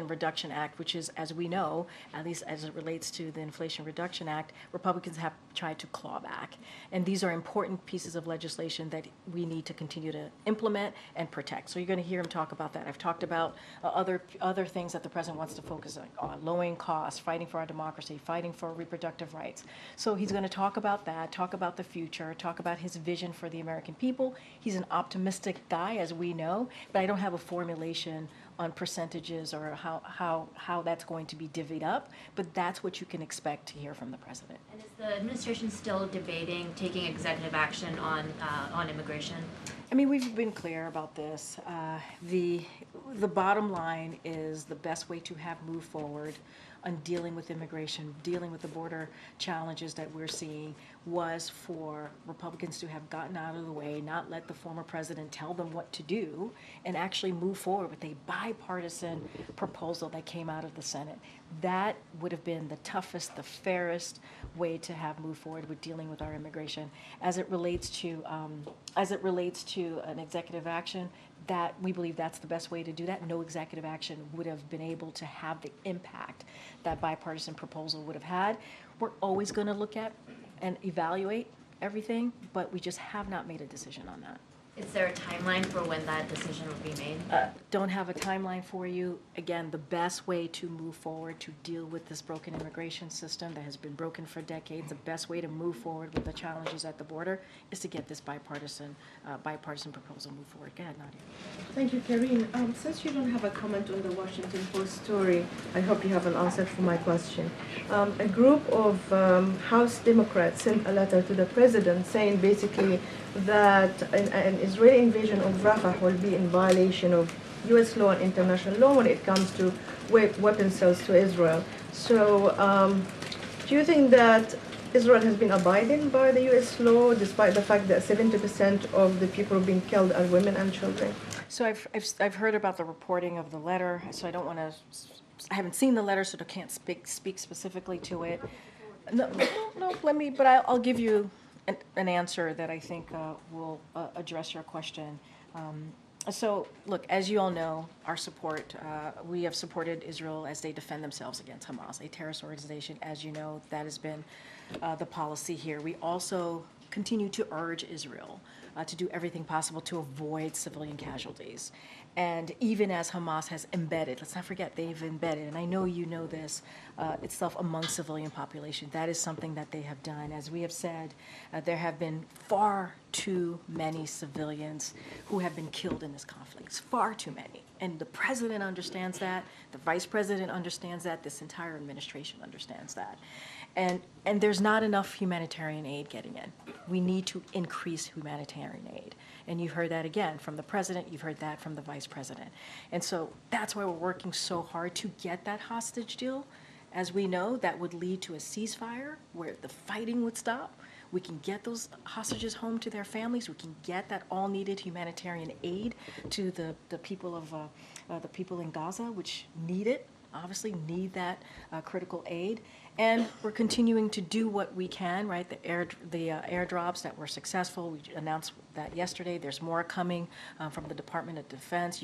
Reduction Act, which is, as we know, at least as it relates to the Inflation Reduction Act, Republicans have tried to claw back. And these are important pieces of legislation that we need to continue to implement and protect. So you're going to hear him talk about that. I've talked about other things that the president wants to focus on, lowering costs, fighting for our democracy, fighting for reproductive rights. So he's going to talk about that, talk about the future, talk about his vision for the American people. He's an optimistic guy, as we know, but I don't have a formulation on percentages or how that's going to be divvied up, but that's what you can expect to hear from the president. And is the administration still debating taking executive action on immigration? I mean, we've been clear about this. The bottom line is the best way to have moved forward on dealing with immigration, dealing with the border challenges that we're seeing, was for Republicans to have gotten out of the way, not let the former president tell them what to do, and actually move forward with a bipartisan proposal that came out of the Senate. That would have been the toughest, the fairest way to have moved forward with dealing with our immigration. As it relates to an executive action, that we believe that's the best way to do that. No executive action would have been able to have the impact that bipartisan proposal would have had. We're always going to look at and evaluate everything, but we just have not made a decision on that. Is there a timeline for when that decision will be made? Don't have a timeline for you. Again, the best way to move forward to deal with this broken immigration system that has been broken for decades, the best way to move forward with the challenges at the border is to get this bipartisan proposal moved forward. Go ahead, Nadia. Thank you, Karine. Since you don't have a comment on the Washington Post story, I hope you have an answer for my question. A group of House Democrats sent a letter to the president saying basically that an Israeli invasion of Rafah will be in violation of U.S. law and international law when it comes to weapon sales to Israel. So do you think that Israel has been abiding by the U.S. law despite the fact that 70% of the people being killed are women and children? So I've heard about the reporting of the letter, so I don't want to, I haven't seen the letter, so I can't speak specifically to it. No, but I'll give you an answer that I think will address your question. So, look, as you all know, our support, we have supported Israel as they defend themselves against Hamas, a terrorist organization. As you know, that has been the policy here. We also continue to urge Israel to do everything possible to avoid civilian casualties. And even as Hamas has embedded, let's not forget, they've embedded, and I know you know this, itself among civilian population. That is something that they have done. As we have said, there have been far too many civilians who have been killed in this conflict. It's far too many. And the president understands that, the vice president understands that, this entire administration understands that. And there's not enough humanitarian aid getting in. We need to increase humanitarian aid. And you've heard that again from the president, you've heard that from the vice president. And so that's why we're working so hard to get that hostage deal. As we know, that would lead to a ceasefire where the fighting would stop. We can get those hostages home to their families. We can get that all needed humanitarian aid to the people in Gaza, which need it, obviously need that critical aid. And we're continuing to do what we can, right? The airdrops that were successful, we announced that yesterday. There's more coming from the Department of Defense.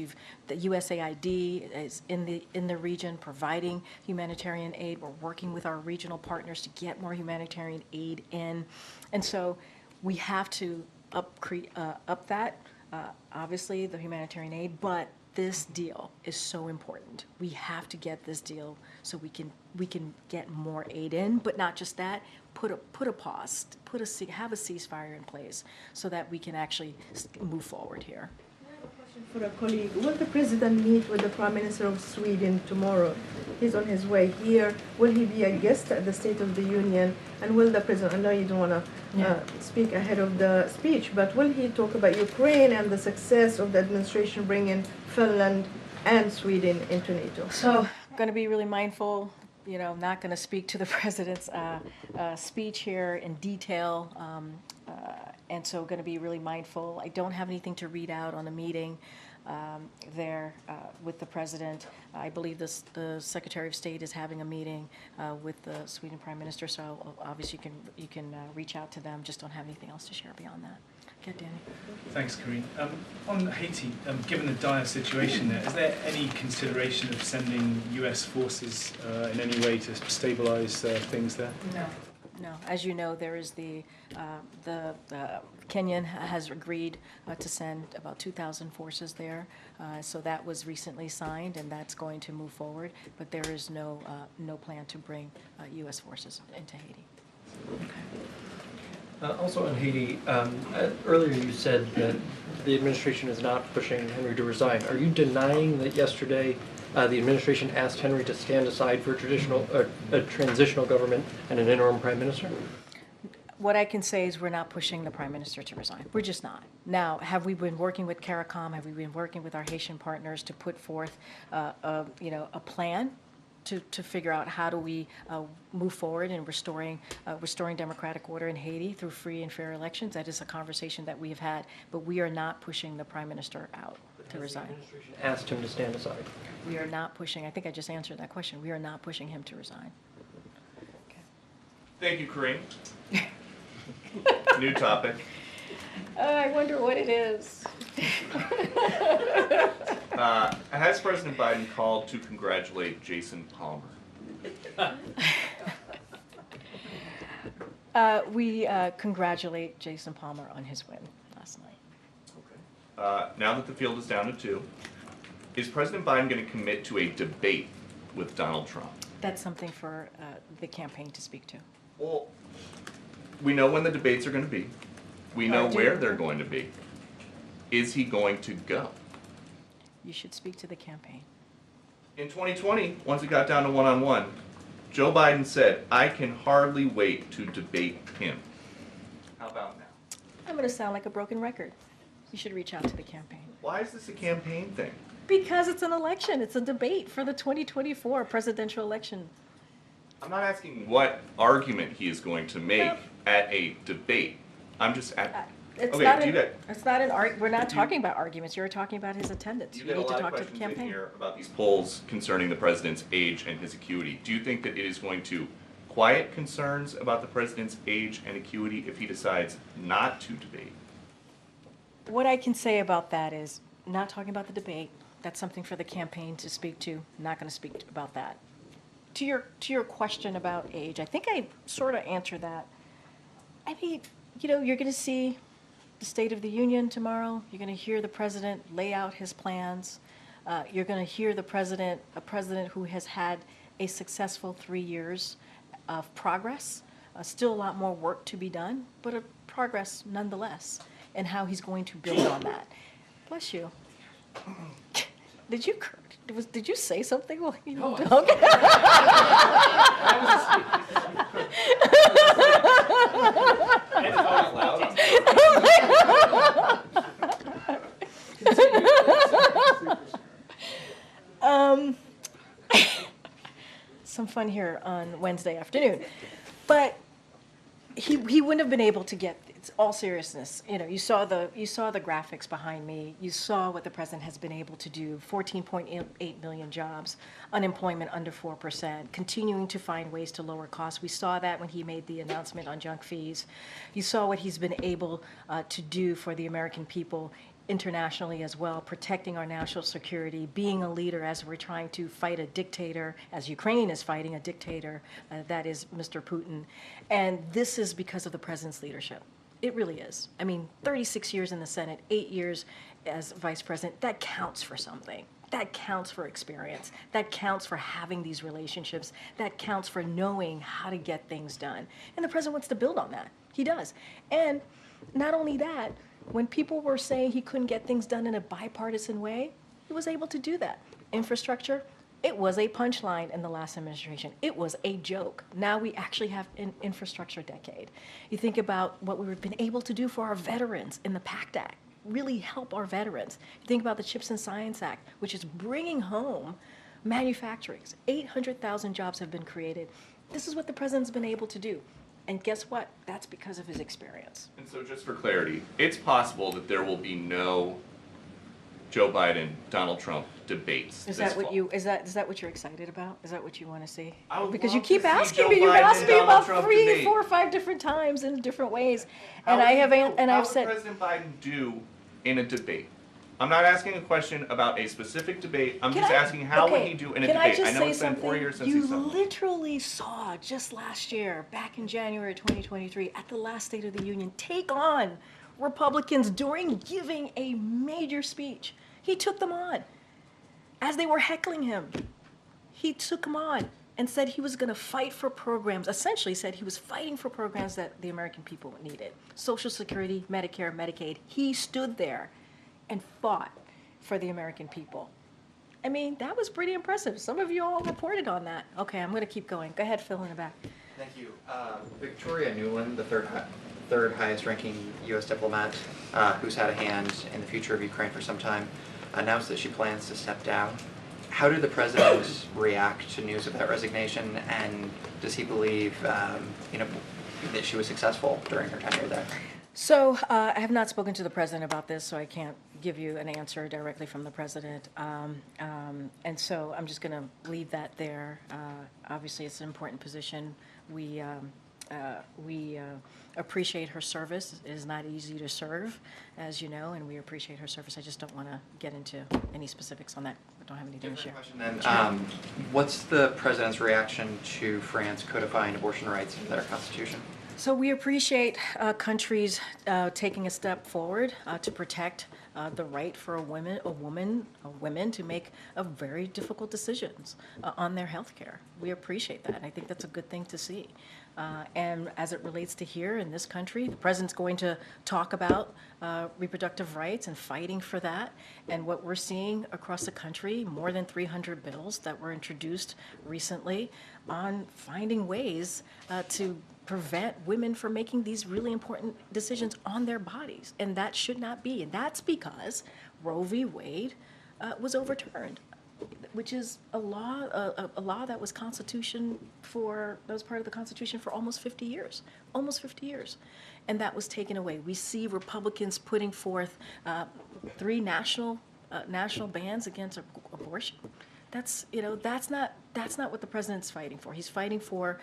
The USAID is in the region providing humanitarian aid. We're working with our regional partners to get more humanitarian aid in. And so we have to up that, obviously, the humanitarian aid, but this deal is so important. We have to get this deal so we can get more aid in, but not just that, put a pause, have a ceasefire in place so that we can actually move forward here. For a colleague, will the president meet with the Prime Minister of Sweden tomorrow? He's on his way here. Will he be a guest at the State of the Union? And will the president, I know you don't want to speak ahead of the speech, but will he talk about Ukraine and the success of the administration bringing Finland and Sweden into NATO? So I'm going to be really mindful, I'm not going to speak to the president's speech here in detail. And so going to be really mindful. I don't have anything to read out on a meeting there with the president. I believe the Secretary of State is having a meeting with the Sweden Prime Minister, so obviously you can reach out to them. Just don't have anything else to share beyond that. Okay, Danny. Thanks, Karine. On Haiti, given the dire situation there, is there any consideration of sending U.S. forces in any way to stabilize things there? No. As you know, there is the Kenyan has agreed to send about 2,000 forces there. So that was recently signed, and that's going to move forward. But there is no plan to bring U.S. forces into Haiti. Also on Haiti, earlier you said that the administration is not pushing Henry to resign. Are you denying that yesterday the administration asked Henry to stand aside for a transitional government and an interim prime minister? What I can say is we're not pushing the prime minister to resign. We're just not. Now, have we been working with CARICOM? Have we been working with our Haitian partners to put forth a plan to figure out how do we move forward in restoring democratic order in Haiti through free and fair elections? That is a conversation that we have had, but we are not pushing the prime minister out to resign. The administration asked him to stand aside. We are not pushing. I think I just answered that question. We are not pushing him to resign. Thank you, Karine. New topic. I wonder what it is. Has President Biden called to congratulate Jason Palmer? We congratulate Jason Palmer on his win last night. Okay. now that the field is down to 2, is President Biden going to commit to a debate with Donald Trump? That's something for the campaign to speak to. Well, we know when the debates are going to be. We know where they're going to be. Is he going to go? You should speak to the campaign. In 2020, once it got down to one-on-one, Joe Biden said, I can hardly wait to debate him. How about now? I'm going to sound like a broken record. You should reach out to the campaign. Why is this a campaign thing? Because it's an election. It's a debate for the 2024 presidential election. I'm not asking what argument he is going to make at a debate. I'm just at. It's Okay, not do you an, get? it's not an we're not talking about arguments. You're talking about his attendance. You You get a need to lot of talk to the questions in campaign. here about these polls concerning the president's age and his acuity. Do you think that it is going to quiet concerns about the president's age and acuity if he decides not to debate? What I can say about that is not talking about the debate. That's something for the campaign to speak to. Not going to speak about that. To your question about age, I think I sort of answered that. I mean, you know, you're going to see the State of the Union tomorrow. You're going to hear the president lay out his plans. You're going to hear a president who has had a successful 3 years of progress. Still a lot more work to be done, but a progress nonetheless, and how he's going to build on that. Bless you. Did you say something? Well, you know, okay. Some fun here on Wednesday afternoon, but he wouldn't have been able to get. It's all seriousness. You know, you saw the graphics behind me. You saw what the president has been able to do. 14.8 million jobs, unemployment under 4%, continuing to find ways to lower costs. We saw that when he made the announcement on junk fees. You saw what he's been able to do for the American people internationally as well, protecting our national security, being a leader as we're trying to fight a dictator, as Ukraine is fighting a dictator, that is Mr. Putin. And this is because of the president's leadership. It really is. I mean, 36 years in the Senate, 8 years as vice president, that counts for something. That counts for experience. That counts for having these relationships. That counts for knowing how to get things done. And the president wants to build on that. He does. And not only that, when people were saying he couldn't get things done in a bipartisan way, he was able to do that. Infrastructure, it was a punchline in the last administration. It was a joke. Now we actually have an infrastructure decade. You think about what we've been able to do for our veterans in the PACT Act, really help our veterans. You think about the Chips and Science Act, which is bringing home manufacturing. 800,000 jobs have been created. This is what the president's been able to do. And guess what? That's because of his experience. And so just for clarity, it's possible that there will be no Joe Biden, Donald Trump debates. Is that what you? Is that what you're excited about? Is that what you want to see? I would Because love you keep to see asking Joe me. You've Biden asked and me Donald about Trump 3, debate. 4, 5 different times in different ways, How and I have would I've said. President Biden do in a debate? I'm not asking a question about a specific debate. I'm just asking how would he do in a debate? I know it's been 4 years since he's done You one. literally saw just last year, back in January 2023, at the last State of the Union, take on Republicans during giving a major speech. He took them on. As they were heckling him, he took them on and said he was going to fight for programs, essentially said he was fighting for programs that the American people needed. Social Security, Medicare, Medicaid. He stood there and fought for the American people. I mean, that was pretty impressive. Some of you all reported on that. Okay, I'm going to keep going. Go ahead, Phil, in the back. Thank you. Victoria Nuland, the third highest ranking U.S. diplomat who's had a hand in the future of Ukraine for some time, announced that she plans to step down. How did the president react to news of that resignation, and does he believe that she was successful during her tenure there? So I have not spoken to the president about this, so I can't give you an answer directly from the president. And so I'm just going to leave that there. Obviously, it's an important position. We appreciate her service. It is not easy to serve, as you know, and we appreciate her service. I just don't want to get into any specifics on that. I don't have anything to share. Then, what's the president's reaction to France codifying abortion rights into their constitution? So we appreciate countries taking a step forward to protect the right for women to make very difficult decisions on their health care. We appreciate that. I think that's a good thing to see. And as it relates to here in this country, the president's going to talk about reproductive rights and fighting for that. And what we're seeing across the country, more than 300 bills that were introduced recently on finding ways to prevent women from making these really important decisions on their bodies. And that should not be. And that's because Roe v. Wade was overturned, which is a law that was part of the Constitution for almost 50 years, and that was taken away. We see Republicans putting forth 3 national bans against abortion. That's not what the president's fighting for. He's fighting for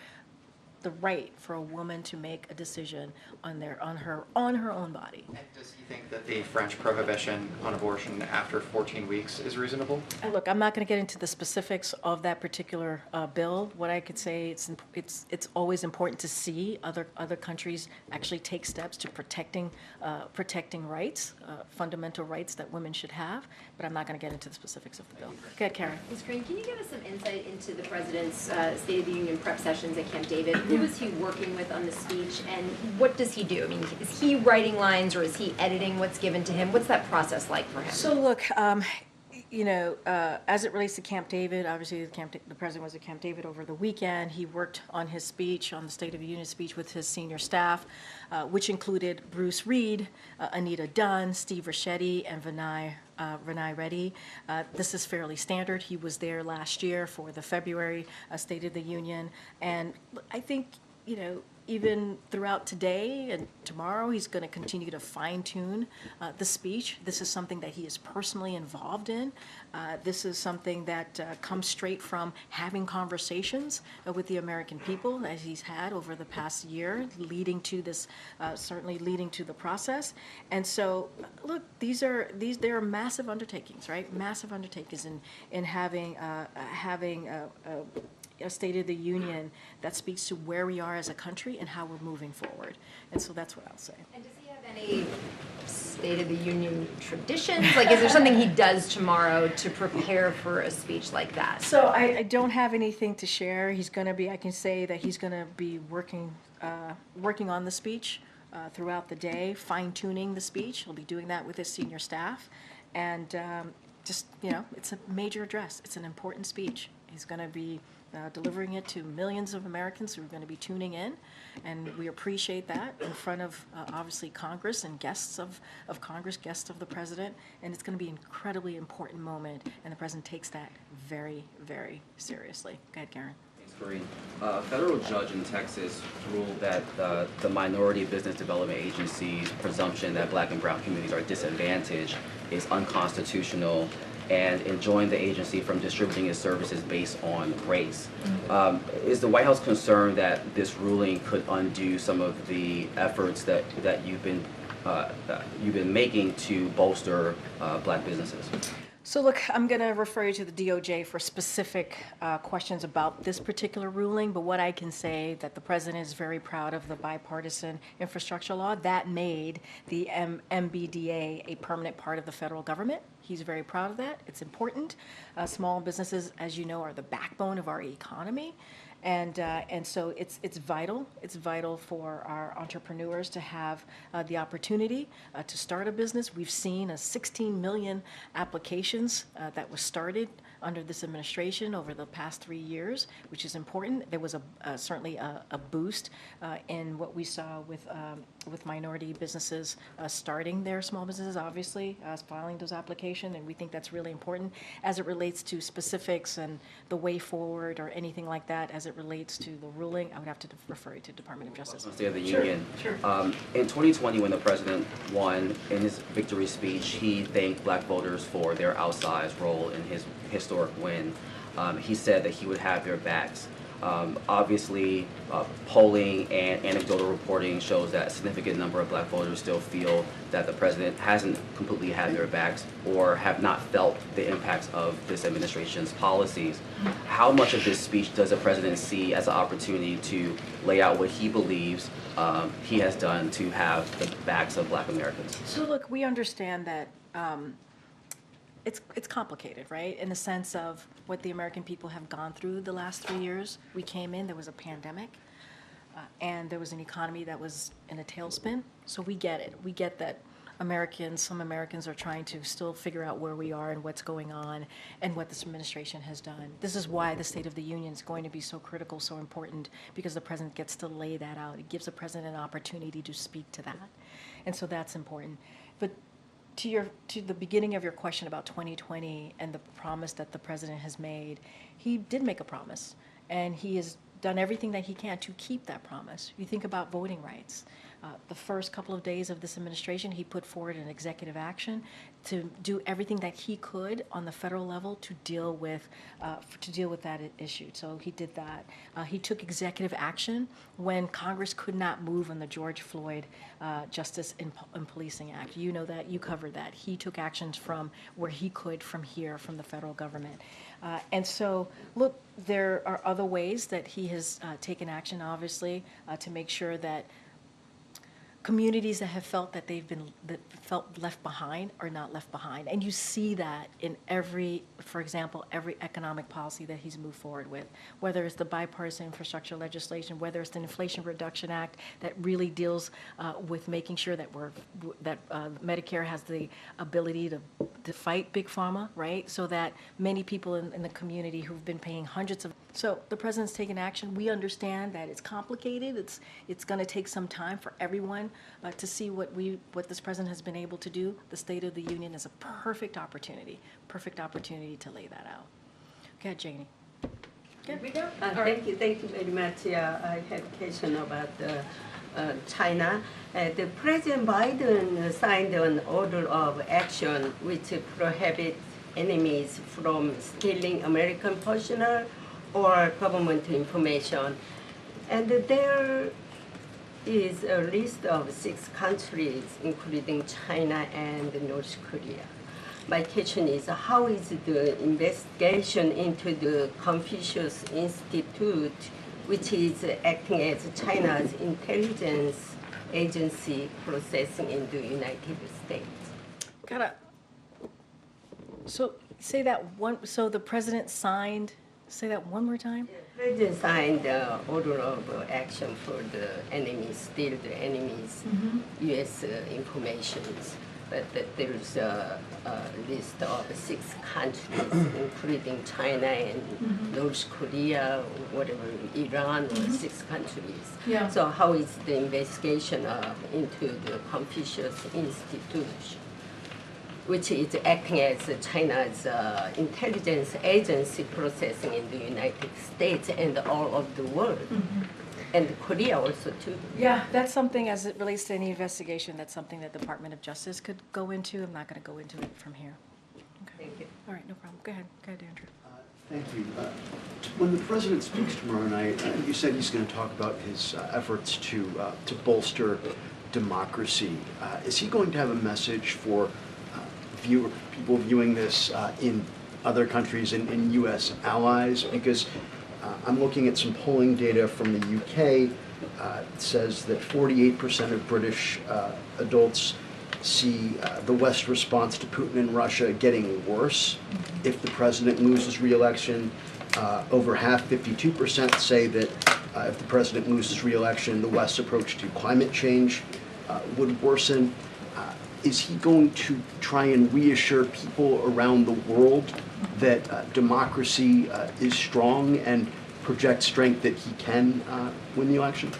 the right for a woman to make a decision on her own body. And does he think that the French prohibition on abortion after 14 weeks is reasonable? Look, I'm not going to get into the specifics of that particular bill. What I could say, it's always important to see other countries actually take steps to protecting rights, fundamental rights that women should have. But I'm not going to get into the specifics of the bill. Go ahead, Karen. Ms. Karine, can you give us some insight into the president's State of the Union prep sessions at Camp David? Who was he working with on the speech, and what does he do? I mean, is he writing lines or is he editing what's given to him? What's that process like for him? So look, as it relates to Camp David, obviously the president was at Camp David over the weekend. He worked on his speech, on the State of the Union speech with his senior staff, which included Bruce Reed, Anita Dunn, Steve Ricchetti, and Vinay Reddy. This is fairly standard. He was there last year for the February State of the Union. And I think, even throughout today and tomorrow, he's going to continue to fine-tune the speech. This is something that he is personally involved in. This is something that comes straight from having conversations with the American people, as he's had over the past year, leading to this, certainly leading to the process. And so, look, there are massive undertakings, right? Massive undertakings in having a State of the Union that speaks to where we are as a country and how we're moving forward. And so that's what I'll say. And does he have any State of the Union traditions? Like, is there something he does tomorrow to prepare for a speech like that? So I don't have anything to share. I can say that he's going to be working on the speech throughout the day, fine-tuning the speech. He'll be doing that with his senior staff. And it's a major address. It's an important speech. He's going to be delivering it to millions of Americans who are going to be tuning in, and we appreciate that in front of obviously Congress and guests of Congress, guests of the president, and it's going to be an incredibly important moment, and the president takes that very, very seriously. Go ahead, Karen. Thanks, Karine. A federal judge in Texas ruled that the Minority Business Development Agency's presumption that Black and brown communities are disadvantaged is unconstitutional and enjoined the agency from distributing its services based on race. Is the White House concerned that this ruling could undo some of the efforts that you've been making to bolster Black businesses? So look, I'm going to refer you to the DOJ for specific questions about this particular ruling, but what I can say that the president is very proud of the bipartisan infrastructure law that made the MBDA a permanent part of the federal government. He's very proud of that. It's important. Small businesses, as you know, are the backbone of our economy. And so it's vital. It's vital for our entrepreneurs to have the opportunity to start a business. We've seen 16 million applications that was started under this administration over the past 3 years, which is important. There was certainly a boost in what we saw with minority businesses starting their small businesses, obviously, filing those applications, and we think that's really important. As it relates to specifics and the way forward or anything like that, as it relates to the ruling, I would have to refer you to Department of Justice. State of the Union. Sure. In 2020, when the president won, in his victory speech, he thanked Black voters for their outsized role in his historic win. He said that he would have their backs. Obviously, polling and anecdotal reporting shows that a significant number of Black voters still feel that the president hasn't completely had their backs or have not felt the impacts of this administration's policies. How much of this speech does the president see as an opportunity to lay out what he believes he has done to have the backs of Black Americans? So look, we understand that it's complicated, right? In the sense of what the American people have gone through the last 3 years. We came in, there was a pandemic, and there was an economy that was in a tailspin. So we get it. We get that some Americans are trying to still figure out where we are and what's going on and what this administration has done. This is why the State of the Union is going to be so critical, so important, because the president gets to lay that out. It gives the president an opportunity to speak to that. And so that's important. But to the beginning of your question about 2020 and the promise that the president has made, he did make a promise, and he has done everything that he can to keep that promise. You think about voting rights. The first couple of days of this administration, he put forward an executive action to do everything that he could on the federal level to deal with that issue. So he did that. He took executive action when Congress could not move on the George Floyd Justice and Policing Act. You know that. You covered that. He took actions from where he could from here, from the federal government. And so, look, there are other ways that he has taken action, obviously, to make sure that communities that have felt that felt left behind are not left behind. And you see that in for example, every economic policy that he's moved forward with, whether it's the bipartisan infrastructure legislation, whether it's the Inflation Reduction Act that really deals with making sure that Medicare has the ability to fight Big Pharma, right? So that many people in the community who've been paying hundreds of. So the president's taken action. We understand that it's complicated. It's going to take some time for everyone to see what this president has been able to do. The State of the Union is a perfect opportunity to lay that out. Go ahead, Janie. Thank you very much. I have a question about China. The President Biden signed an order of action which prohibits enemies from stealing American personal or government information. And there is a list of 6 countries, including China and North Korea. My question is, how is the investigation into the Confucius Institute, which is acting as China's intelligence agency, processing in the United States? So say that one. So the president signed. Say that one more time. The president signed the order of action for the enemies, steal the enemies' U.S. informations. But there's a list of 6 countries, including China and North Korea, whatever, Iran, or 6 countries. Yeah. So how is the investigation into the Confucius Institute, which is acting as China's intelligence agency, processing in the United States and all of the world? And Korea also too. Yeah, that's something as it relates to any investigation, that's something that the Department of Justice could go into. I'm not going to go into it from here. Okay. Thank you. All right, no problem. Go ahead, Andrew. Thank you. When the president speaks tomorrow night, you said he's going to talk about his efforts to bolster democracy. Is he going to have a message for people viewing this in other countries and U.S. allies? Because I'm looking at some polling data from the UK. It says that 48% of British adults see the West's response to Putin and Russia getting worse if the president loses re-election. Over half, 52%, say that if the president loses re-election, the West's approach to climate change would worsen. Is he going to try and reassure people around the world that democracy is strong and project strength that he can win the election?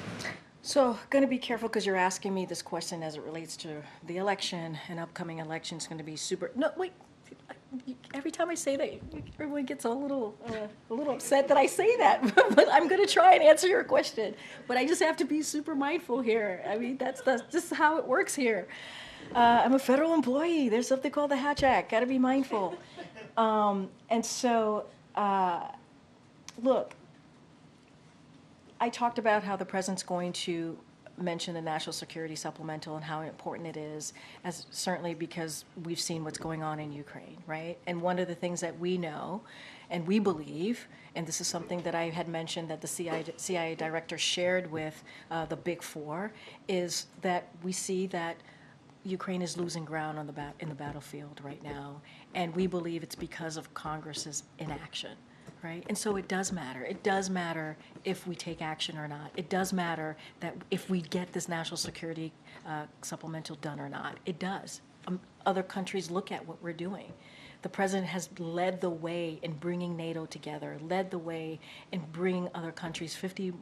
So, going to be careful because you're asking me this question as it relates to the election, and upcoming election is going to be super. No, wait. Every time I say that, everyone gets a little upset that I say that. But I'm going to try and answer your question. But I just have to be super mindful here. I mean, that's just how it works here. I'm a federal employee. There's something called the Hatch Act. Got to be mindful. And so, look, I talked about how the president's going to mention the National Security Supplemental and how important it is, as certainly because we've seen what's going on in Ukraine, right? And one of the things that we know and we believe, and this is something that I had mentioned that the CIA director shared with the Big Four, is that we see that Ukraine is losing ground on in the battlefield right now, and we believe it's because of Congress's inaction, right? And so it does matter. It does matter if we take action or not. It does matter that if we get this national security supplemental done or not. It does. Other countries look at what we're doing. The president has led the way in bringing NATO together, led the way in bringing other countries, 50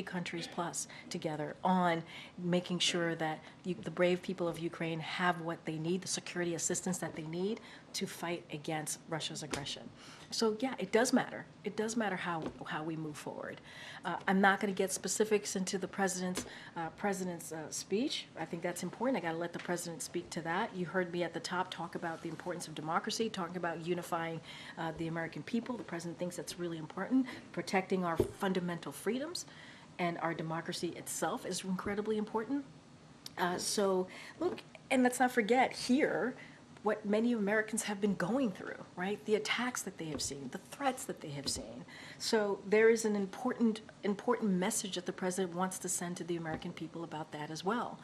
countries plus, together on making sure that the brave people of Ukraine have what they need, the security assistance that they need to fight against Russia's aggression. So yeah, it does matter. It does matter how we move forward. I'm not going to get specifics into the president's speech. I think that's important. I got to let the president speak to that. You heard me at the top talk about the importance of democracy, talking about unifying the American people. The president thinks that's really important. Protecting our fundamental freedoms and our democracy itself is incredibly important. So look, and let's not forget here what many Americans have been going through, right? The attacks that they have seen, the threats that they have seen. So there is an important message that the president wants to send to the American people about that as well.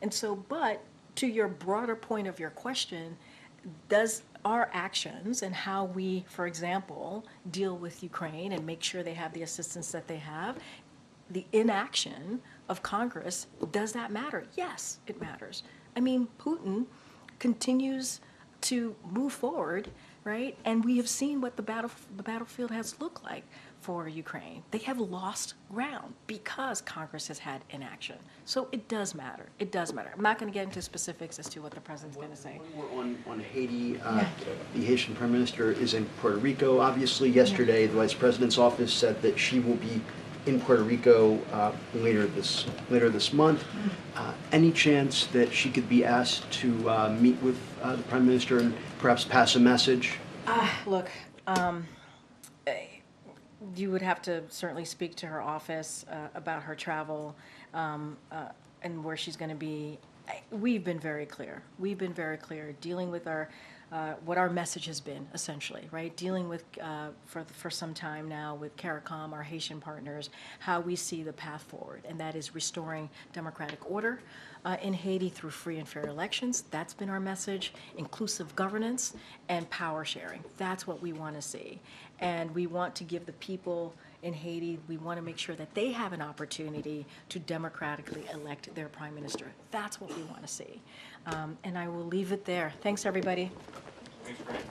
And so, but to your broader point of your question, does our actions and how we, for example, deal with Ukraine and make sure they have the assistance that they have, the inaction of Congress, does that matter? Yes, it matters. I mean, Putin continues to move forward, right? And we have seen what the battlefield has looked like for Ukraine. They have lost ground because Congress has had inaction. So it does matter. It does matter. I'm not going to get into specifics as to what the president's going to say. On Haiti, the Haitian Prime Minister is in Puerto Rico. Obviously, yesterday, the Vice President's office said that she will be in Puerto Rico later this month. Any chance that she could be asked to meet with the Prime Minister and perhaps pass a message? Look, you would have to certainly speak to her office about her travel and where she's going to be. We've been very clear. We've been very clear dealing with our what our message has been, essentially, right? Dealing with, for some time now, with CARICOM, our Haitian partners, how we see the path forward, and that is restoring democratic order in Haiti through free and fair elections. That's been our message, inclusive governance, and power sharing. That's what we want to see. And we want to give the people in Haiti, we want to make sure that they have an opportunity to democratically elect their prime minister. That's what we want to see. And I will leave it there. Thanks, everybody. Thanks, Karine.